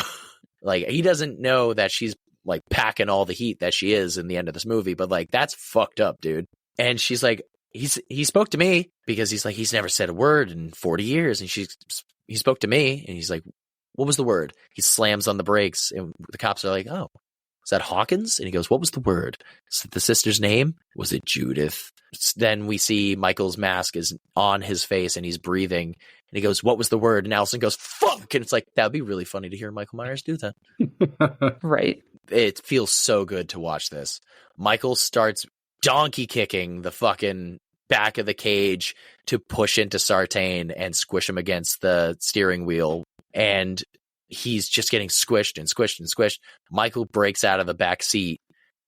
Like, he doesn't know that she's like packing all the heat that she is in the end of this movie, but like, that's fucked up, dude. And she's like, he spoke to me, because he's like, he's never said a word in 40 years. And he spoke to me, and he's like, what was the word? He slams on the brakes, and the cops are like, oh, is that Hawkins? And he goes, what was the word? Is it the sister's name? Was it Judith? Then we see Michael's mask is on his face and he's breathing. And he goes, what was the word? And Allison goes, fuck. And it's like, that'd be really funny to hear Michael Myers do that. Right. It feels so good to watch this. Michael starts donkey kicking the fucking back of the cage to push into Sartain and squish him against the steering wheel. And he's just getting squished and squished and squished. Michael breaks out of the back seat,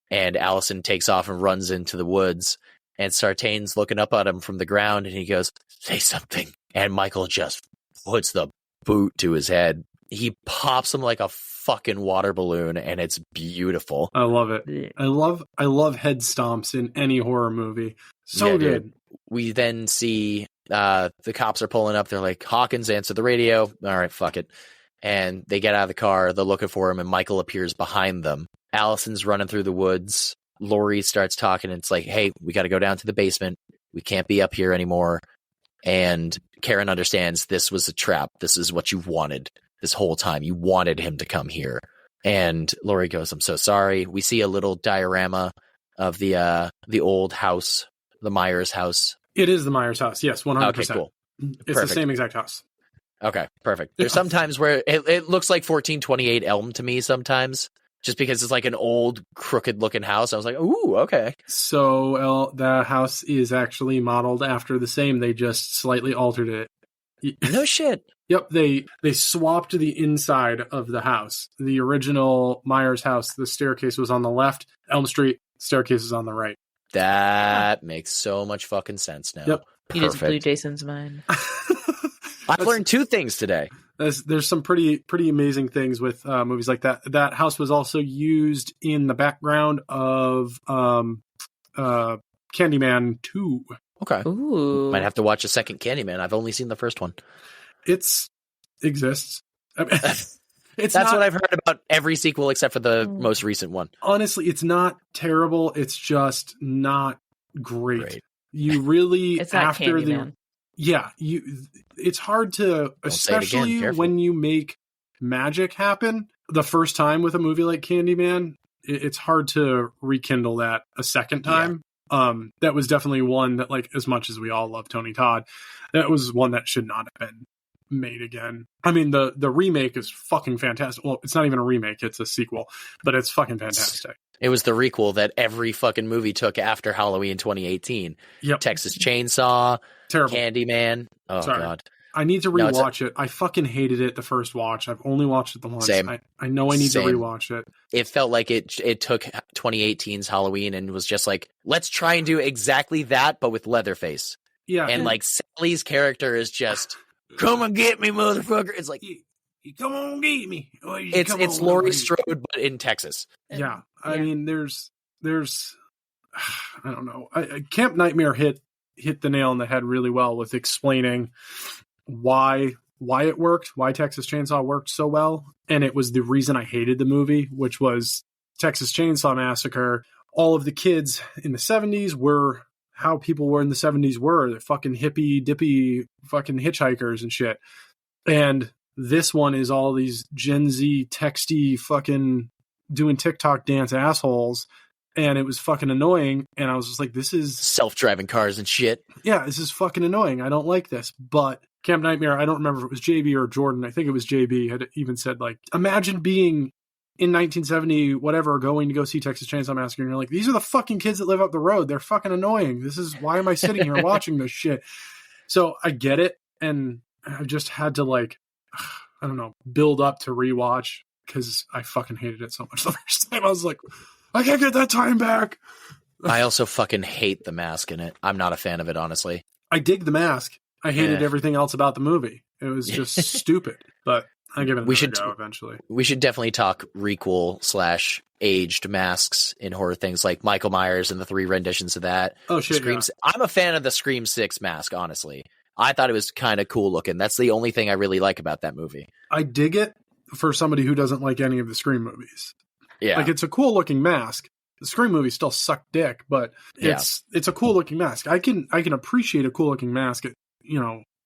and Allison takes off and runs into the woods. And Sartain's looking up at him from the ground, and he goes, say something. And Michael just puts the boot to his head. He pops him like a fucking water balloon, and it's beautiful. I love it. I love head stomps in any horror movie. So good. Dude. We then see the cops are pulling up. They're like, Hawkins, answer the radio. All right, fuck it. And they get out of the car. They're looking for him, and Michael appears behind them. Allison's running through the woods. Laurie starts talking, and it's like, hey, we got to go down to the basement. We can't be up here anymore. And Karen understands this was a trap. This is what you wanted this whole time. You wanted him to come here. And Laurie goes, I'm so sorry. We see a little diorama of the old house, the Myers house. It is the Myers house. Yes, 100%. Okay, cool. It's Perfect. the same exact house. Okay, perfect. There's sometimes where it looks like 1428 Elm to me sometimes, just because it's like an old crooked looking house. I was like, ooh, okay. So the house is actually modeled after the same. They just slightly altered it. No shit. Yep, they swapped the inside of the house. The original Myers house, the staircase was on the left. Elm Street, staircase is on the right. That makes so much fucking sense now. Yep. You just blew Jason's mind. I've learned two things today. There's some pretty amazing things with movies like that. That house was also used in the background of Candyman 2. Okay. Ooh. Might have to watch a second Candyman. I've only seen the first one. It exists. I mean, That's what I've heard about every sequel except for the most recent one. Honestly, it's not terrible. It's just not great. You really, it's not after Candyman. It's hard to, especially when you make magic happen the first time with a movie like Candyman, it's hard to rekindle that a second time. Yeah. That was definitely one that, like, as much as we all love Tony Todd, that was one that should not have been made again. I mean, the remake is fucking fantastic. Well, it's not even a remake, it's a sequel, but it's fucking fantastic. It was the requel that every fucking movie took after Halloween 2018. Yep. Texas Chainsaw, terrible. Candyman. Oh, Sorry. God. I need to rewatch it. I fucking hated it the first watch. I've only watched it the once. Same. I know I need to rewatch it. It felt like it took 2018's Halloween and was just like, let's try and do exactly that, but with Leatherface. Yeah. And like Sally's character is just, come and get me, motherfucker. It's like, you come on, get me. It's Laurie Strode, but in Texas. Yeah. I mean, there's, I don't know. Camp Nightmare hit the nail on the head really well with explaining why it worked, why Texas Chainsaw worked so well. And it was the reason I hated the movie, which was Texas Chainsaw Massacre. All of the kids in the 70s were how people were in the 70s were. They're fucking hippy dippy fucking hitchhikers and shit. And this one is all these Gen Z texty fucking doing TikTok dance assholes. And it was fucking annoying. And I was just like, this is self-driving cars and shit. Yeah, this is fucking annoying. I don't like this. But Camp Nightmare, I don't remember if it was JB or Jordan. I think it was JB had even said, like, imagine being in 1970, whatever, going to go see Texas Chainsaw Massacre. And you're like, these are the fucking kids that live up the road. They're fucking annoying. Why am I sitting here watching this shit? So I get it. And I just had to, like, I don't know, build up to rewatch because I fucking hated it so much the first time. I was like, I can't get that time back. I also fucking hate the mask in it. I'm not a fan of it, honestly. I dig the mask. I hated everything else about the movie. It was just stupid, but I give it another go eventually. We should definitely talk requel/aged masks in horror things like Michael Myers and the 3 renditions of that. Oh, shit, yeah. I'm a fan of the Scream 6 mask, honestly. I thought it was kind of cool looking. That's the only thing I really like about that movie. I dig it for somebody who doesn't like any of the Scream movies. Yeah. Like, it's a cool looking mask. The Scream movies still suck dick, but it's a cool looking mask. I can appreciate a cool looking mask,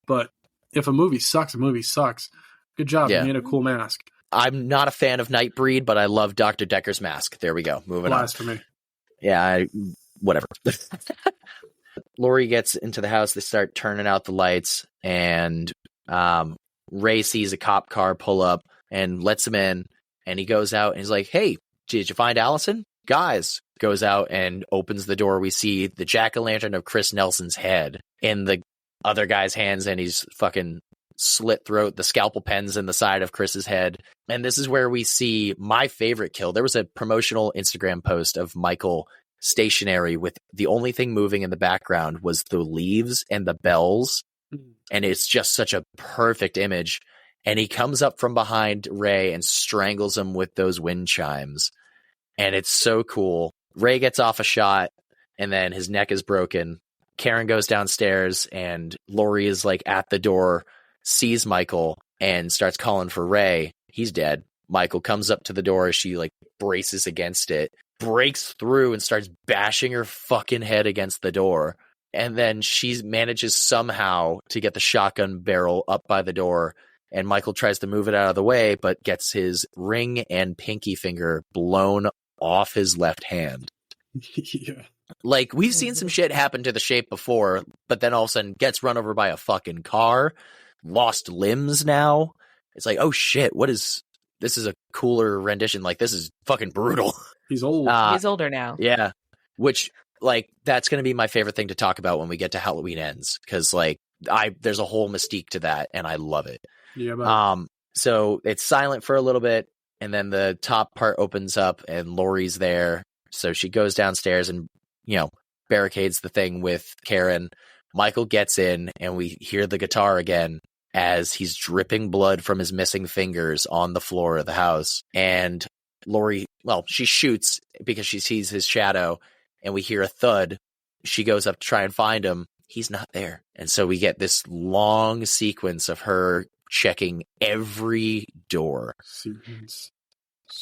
but if a movie sucks, a movie sucks. Good job. You made a cool mask. I'm not a fan of Nightbreed, but I love Dr. Decker's mask. There we go. Moving on. Blasphemy. Yeah, whatever. Laurie gets into the house. They start turning out the lights, and Ray sees a cop car pull up and lets him in, and he goes out and he's like, "Hey, did you find Allison?" Guys, goes out and opens the door. We see the jack-o'-lantern of Chris Nelson's head in the other guy's hands, and he's fucking slit throat. The scalpel pen's in the side of Chris's head. And this is where we see my favorite kill. There was a promotional Instagram post of Michael stationary with the only thing moving in the background was the leaves and the bells. And it's just such a perfect image. And he comes up from behind Ray and strangles him with those wind chimes. And it's so cool. Ray gets off a shot, and then his neck is broken. Karen goes downstairs, and Laurie is like at the door, sees Michael, and starts calling for Ray. He's dead. Michael comes up to the door as she like braces against it, breaks through and starts bashing her fucking head against the door. And then she manages somehow to get the shotgun barrel up by the door, and Michael tries to move it out of the way, but gets his ring and pinky finger blown off his left hand. Yeah. Like, we've seen some shit happen to the Shape before, but then all of a sudden gets run over by a fucking car, lost limbs now. It's like, oh shit, this is a cooler rendition. Like, this is fucking brutal. He's old. He's older now. Yeah. Which, like, that's going to be my favorite thing to talk about when we get to Halloween Ends. Because, like, there's a whole mystique to that, and I love it. Yeah, but... So it's silent for a little bit, and then the top part opens up, and Laurie's there. So she goes downstairs and, barricades the thing with Karen. Michael gets in, and we hear the guitar again as he's dripping blood from his missing fingers on the floor of the house. And Laurie, she shoots because she sees his shadow, and we hear a thud. She goes up to try and find him. He's not there. And so we get this long sequence of her checking every door. Sequence.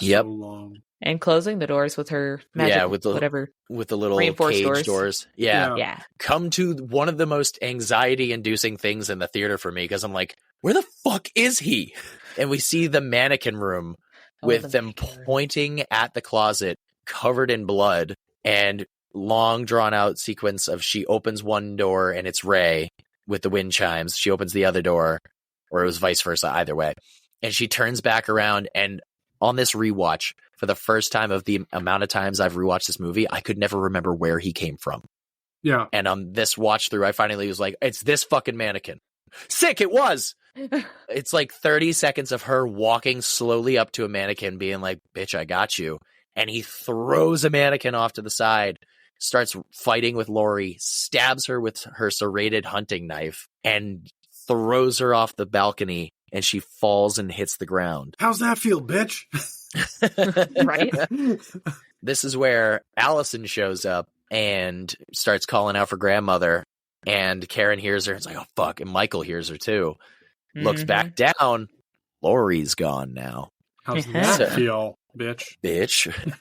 Yep. So long. And closing the doors with her magic, with the little reinforced cage doors. Yeah. Yeah. Come to one of the most anxiety-inducing things in the theater for me, because I'm like, where the fuck is he? And we see the mannequin room with them pointing at the closet covered in blood, and long drawn-out sequence of she opens one door and it's Ray with the wind chimes. She opens the other door, or it was vice versa, either way. And she turns back around, and on this rewatch, for the first time of the amount of times I've rewatched this movie, I could never remember where he came from. Yeah. And on this watch through, I finally was like, it's this fucking mannequin. Sick, it was! It's like 30 seconds of her walking slowly up to a mannequin being like, bitch, I got you. And he throws a mannequin off to the side, starts fighting with Laurie, stabs her with her serrated hunting knife, and throws her off the balcony, and she falls and hits the ground. How's that feel, bitch? Right? This is where Allison shows up and starts calling out for grandmother, and Karen hears her. It's like, oh, fuck. And Michael hears her, too. Looks back down. Laurie's gone now. How's that feel, bitch? Bitch.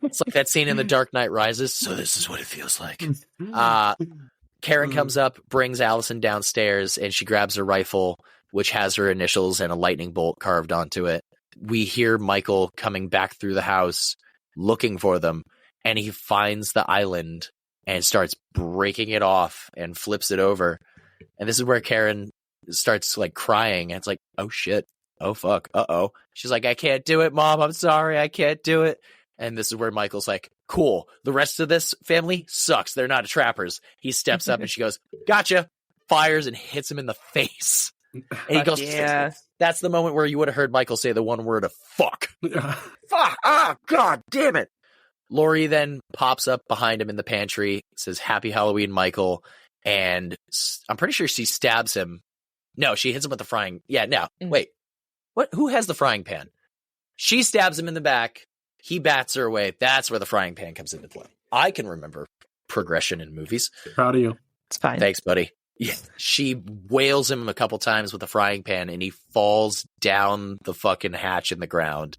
It's like that scene in The Dark Knight Rises. So this is what it feels like. Karen comes up, brings Allison downstairs, and she grabs her rifle, which has her initials and a lightning bolt carved onto it. We hear Michael coming back through the house, looking for them, and he finds the island and starts breaking it off and flips it over. And this is where Karen starts like crying. And it's like, oh shit. Oh fuck. Uh-oh. She's like, I can't do it, Mom. I'm sorry. I can't do it. And this is where Michael's like, cool. The rest of this family sucks. They're not trappers. He steps up and she goes, gotcha. Fires and hits him in the face. And he goes, yeah. That's the moment where you would have heard Michael say the one word of fuck. Fuck. Ah, God damn it. Laurie then pops up behind him in the pantry, says, Happy Halloween, Michael. and I'm pretty sure she stabs him. No, she hits him with the frying. Yeah, no, wait. What? Who has the frying pan? She stabs him in the back. He bats her away. That's where the frying pan comes into play. I can remember progression in movies. Proud of you. It's fine. Thanks, buddy. Yeah, she wails him a couple times with a frying pan, and he falls down the fucking hatch in the ground.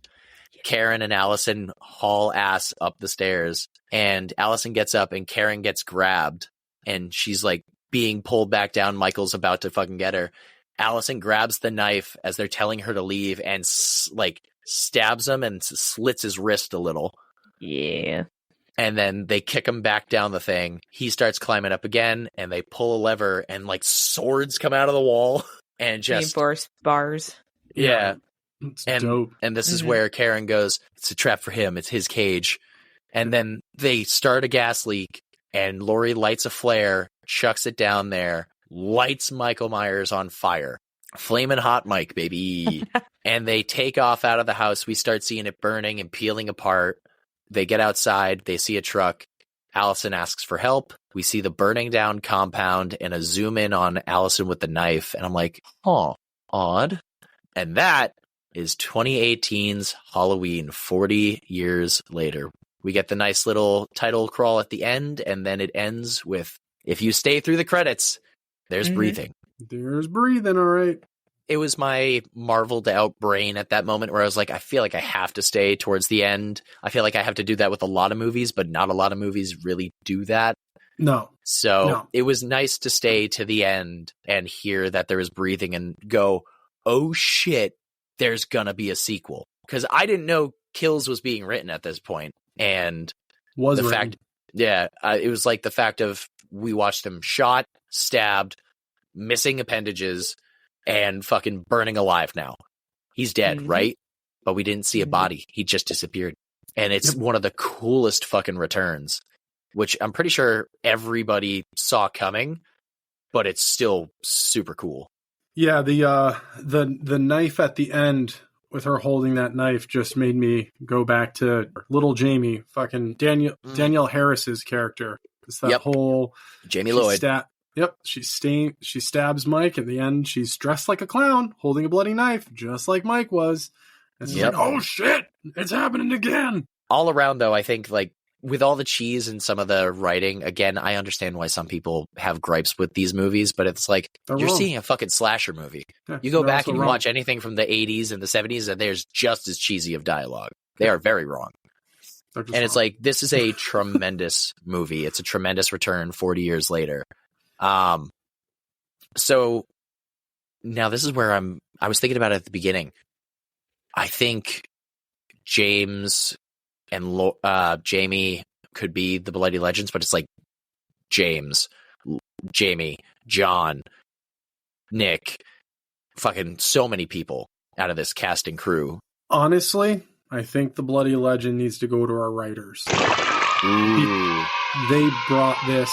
Karen and Allison haul ass up the stairs, and Allison gets up, and Karen gets grabbed, and she's like being pulled back down. Michael's about to fucking get her. Allison grabs the knife as they're telling her to leave, and like stabs him and slits his wrist a little. Yeah. And then they kick him back down the thing. He starts climbing up again, and they pull a lever, and like swords come out of the wall, and just reinforced bars. Yeah, it's and dope. And this is where Karen goes, "It's a trap for him. It's his cage." And then they start a gas leak, and Lori lights a flare, chucks it down there, lights Michael Myers on fire. Flaming hot Mike, baby. And they take off out of the house. We start seeing it burning and peeling apart. They get outside. They see a truck. Allison asks for help. We see the burning down compound and a zoom in on Allison with the knife. And I'm like, oh, odd. And that is 2018's Halloween, 40 years later. We get the nice little title crawl at the end, and then it ends with, if you stay through the credits, there's breathing. There's breathing, all right. It was my marveled out brain at that moment where I was like, I feel like I have to stay towards the end. I feel like I have to do that with a lot of movies, but not a lot of movies really do that. No. So it was nice to stay to the end and hear that there was breathing and go, oh shit, there's gonna be a sequel. Because I didn't know Kills was being written at this point. And Was the written. fact, it was like the fact of we watched him shot, stabbed, missing appendages, and fucking burning alive now. He's dead, right? But we didn't see a body. He just disappeared. And it's one of the coolest fucking returns, which I'm pretty sure everybody saw coming, but it's still super cool. Yeah, the knife at the end with her holding that knife just made me go back to little Jamie, fucking Danielle Harris's character. It's that whole Jamie Lloyd. She stabs Mike. At the end, she's dressed like a clown, holding a bloody knife, just like Mike was. And it's like, oh shit, it's happening again. All around, though, I think like with all the cheese and some of the writing, again, I understand why some people have gripes with these movies, but it's like you're seeing a fucking slasher movie. Yeah, you go back and you watch anything from the 80s and the 70s, and there's just as cheesy of dialogue. They are very wrong. And it's like, this is a tremendous movie. It's a tremendous return 40 years later. So now this is where I was thinking about it at the beginning. I think James and Jamie could be the Bloody Legends, but it's like James, Jamie, John, Nick, fucking so many people out of this cast and crew. Honestly, I think the Bloody Legend needs to go to our writers. Ooh. They brought this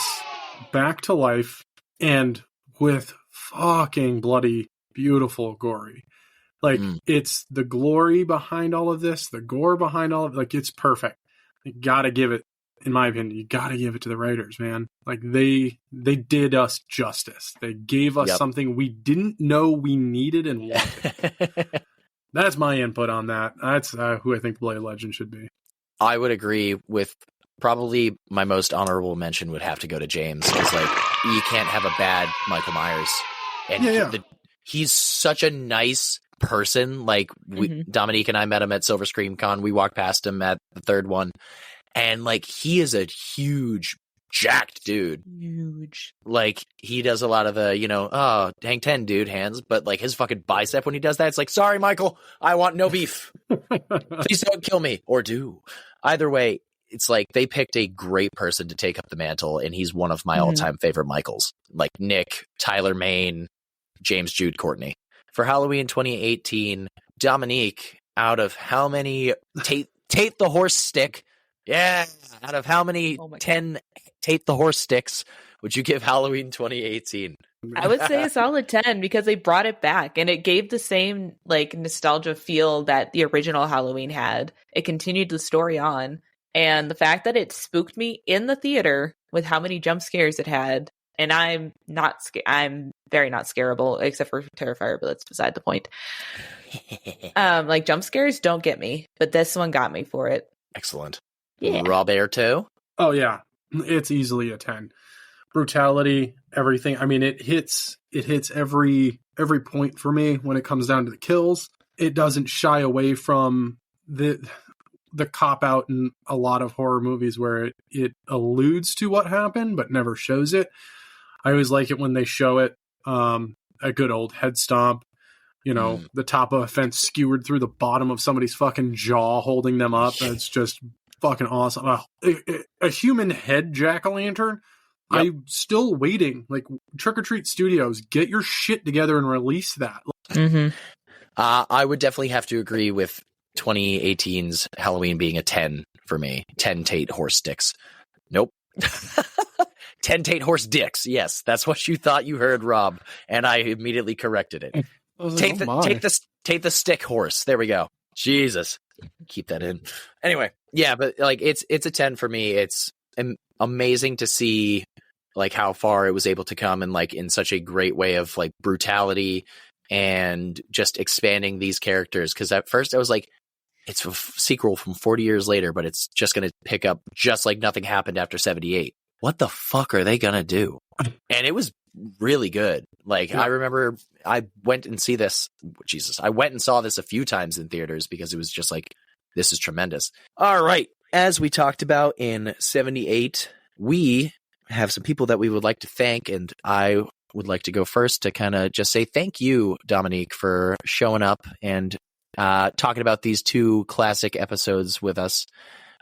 back to life, and with fucking bloody, beautiful, gory. Like, it's the glory behind all of this, the gore behind all of it. Like, it's perfect. You gotta give it, in my opinion, you gotta give it to the writers, man. Like, they did us justice. They gave us something we didn't know we needed and wanted. That's my input on that. That's who I think Bloody Legend should be. I would agree with probably my most honorable mention would have to go to James, because like you can't have a bad Michael Myers, and he's such a nice person. Like Dominique and I met him at Silver Scream Con. We walked past him at the third one, and like he is a huge, jacked dude. Huge. Like he does a lot of the hang 10 dude hands, but like his fucking bicep when he does that, it's like, sorry Michael, I want no beef. Please don't kill me, or do. Either way, it's like they picked a great person to take up the mantle, and he's one of my all-time favorite Michaels. Like Nick, Tyler Mane, James Jude Courtney. For Halloween 2018, Dominique, out of how many Tate the horse stick? Yeah, out of how many 10 Tate the horse sticks would you give Halloween 2018? I would say a solid 10, because they brought it back, and it gave the same like nostalgia feel that the original Halloween had. It continued the story on. And the fact that it spooked me in the theater with how many jump scares it had, and I'm very not scarable, except for Terrifier, but that's beside the point. Like jump scares don't get me, but this one got me for it. Excellent. Yeah. Roberto? Oh yeah, it's easily a 10. Brutality, everything. I mean, it hits every point for me when it comes down to the kills. It doesn't shy away from the cop out in a lot of horror movies where it alludes to what happened but never shows it. I always like it when they show it. A good old head stomp, the top of a fence skewered through the bottom of somebody's fucking jaw, holding them up. It's just fucking awesome. A human head jack-o'-lantern. Yep. I'm still waiting. Like, Trick or Treat Studios, get your shit together and release that. Mm-hmm. I would definitely have to agree with 2018's Halloween being a 10 for me. 10 Tate horse sticks. Nope. 10 Tate horse dicks. Yes, that's what you thought you heard, Rob, and I immediately corrected it. Take the stick horse. There we go. Jesus, keep that in. Anyway, yeah, but like it's a 10 for me. It's amazing to see like how far it was able to come, and like in such a great way of like brutality and just expanding these characters. Because at first I was like, it's a sequel from 40 years later, but it's just going to pick up just like nothing happened after 78. What the fuck are they going to do? And it was really good. Like, yeah. I remember I went and saw this a few times in theaters because it was just like, this is tremendous. All right. As we talked about in 78, we have some people that we would like to thank, and I would like to go first to kind of just say thank you, Dominique, for showing up and talking about these two classic episodes with us,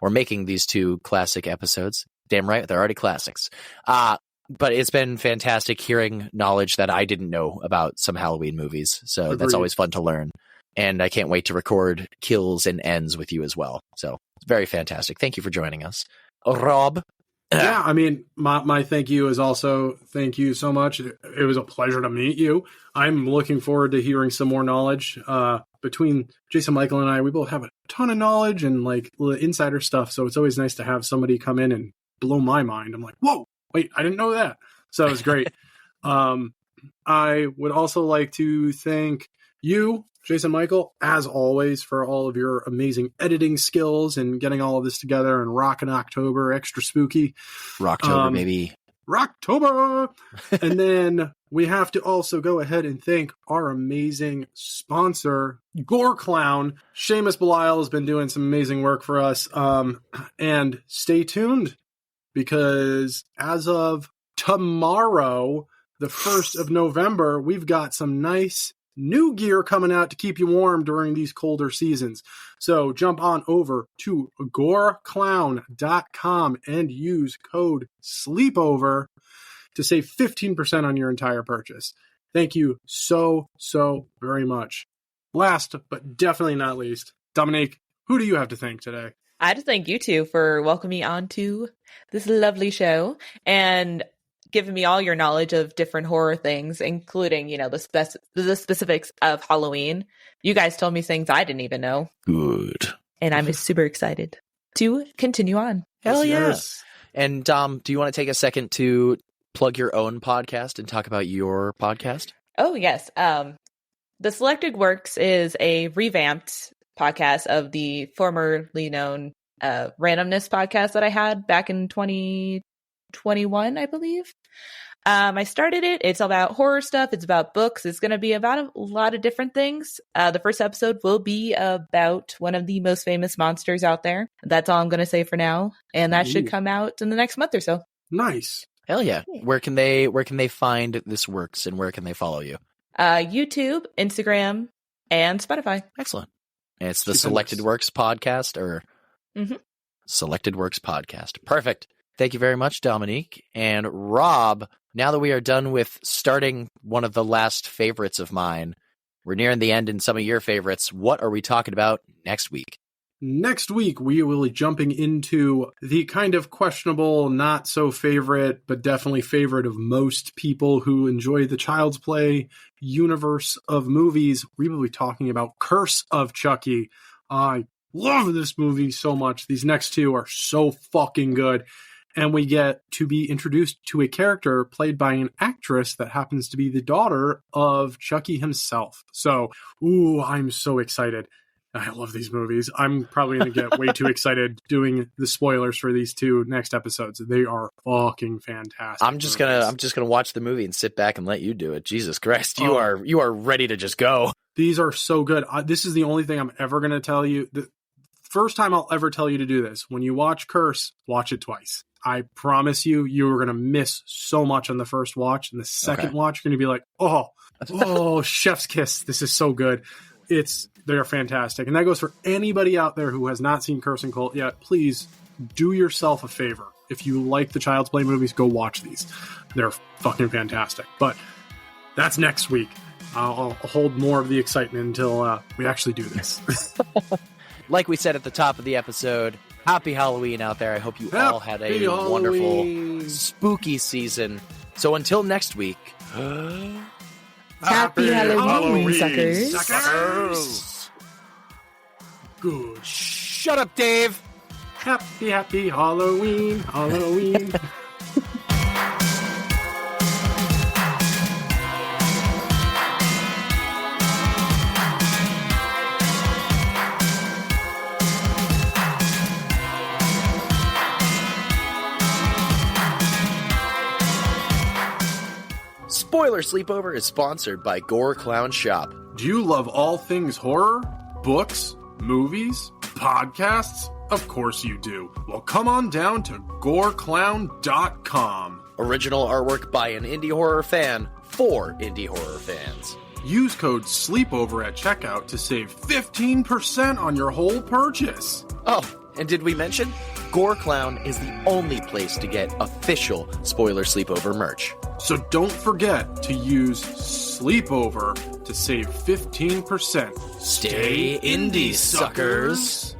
or making these two classic episodes. Damn right, they're already classics. But it's been fantastic hearing knowledge that I didn't know about some Halloween movies. So Agreed. That's always fun to learn. And I can't wait to record kills and ends with you as well. So it's very fantastic. Thank you for joining us. Rob? Yeah, I mean, my thank you is also thank you so much. It was a pleasure to meet you. I'm looking forward to hearing some more knowledge. Between Jason, Michael, and I, we both have a ton of knowledge and like insider stuff. So it's always nice to have somebody come in and blow my mind. I'm like, whoa, wait, I didn't know that. So it was great. I would also like to thank you, Jason, Michael, as always, for all of your amazing editing skills and getting all of this together and rocking October, extra spooky. Rocktober, baby. Rocktober! And then we have to also go ahead and thank our amazing sponsor, Gore Clown. Seamus Belisle has been doing some amazing work for us. And stay tuned, because as of tomorrow, the 1st of November, we've got some nice new gear coming out to keep you warm during these colder seasons. So jump on over to goreclown.com and use code SLEEPOVER to save 15% on your entire purchase. Thank you so very much. Last, but definitely not least, Dominique, who do you have to thank today? I have to thank you two for welcoming me onto this lovely show and giving me all your knowledge of different horror things, including, the specifics of Halloween. You guys told me things I didn't even know. Good. And I'm super excited to continue on. Hell yes. And Dom, do you want to take a second to plug your own podcast and talk about your podcast? Oh, yes. The Selected Works is a revamped podcast of the formerly known Randomness podcast that I had back in 2021, I believe. I started it. It's about horror stuff. It's about books. It's going to be about a lot of different things. The first episode will be about one of the most famous monsters out there. That's all I'm going to say for now. And that should come out in the next month or so. Nice. Hell yeah. Where can they find this works, and where can they follow you? YouTube, Instagram, and Spotify. Excellent. And it's the Selected Works podcast, or Selected Works podcast. Perfect. Thank you very much, Dominique. And Rob, now that we are done with starting one of the last favorites of mine, we're nearing the end in some of your favorites. What are we talking about next week? Next week, we will be jumping into the kind of questionable, not so favorite, but definitely favorite of most people who enjoy the Child's Play universe of movies. We will be talking about Curse of Chucky. I love this movie so much. These next two are so fucking good. And we get to be introduced to a character played by an actress that happens to be the daughter of Chucky himself. So, I'm so excited. I love these movies. I'm probably going to get way too excited doing the spoilers for these 2 next episodes. They are fucking fantastic. I'm just gonna watch the movie and sit back and let you do it. Jesus Christ, you are ready to just go. These are so good. This is the only thing I'm ever going to tell you. The first time I'll ever tell you to do this. When you watch Curse, watch it twice. I promise you are going to miss so much on the first watch. And the second watch, you're going to be like, oh, chef's kiss. This is so good. They're fantastic. And that goes for anybody out there who has not seen Curse and Cult yet. Please do yourself a favor. If you like the Child's Play movies, go watch these. They're fucking fantastic. But that's next week. I'll hold more of the excitement until we actually do this. Like we said at the top of the episode, happy Halloween out there. I hope you all had a wonderful spooky season. So until next week... Happy Halloween, suckers. Good. Shut up, Dave. Happy Halloween. Spoiler Sleepover is sponsored by Gore Clown Shop. Do you love all things horror? Books? Movies? Podcasts? Of course you do. Well, come on down to goreclown.com. Original artwork by an indie horror fan for indie horror fans. Use code SLEEPOVER at checkout to save 15% on your whole purchase. Oh, and did we mention? Gore Clown is the only place to get official Spoiler Sleepover merch. So don't forget to use Sleepover to save 15%. Stay indie, suckers!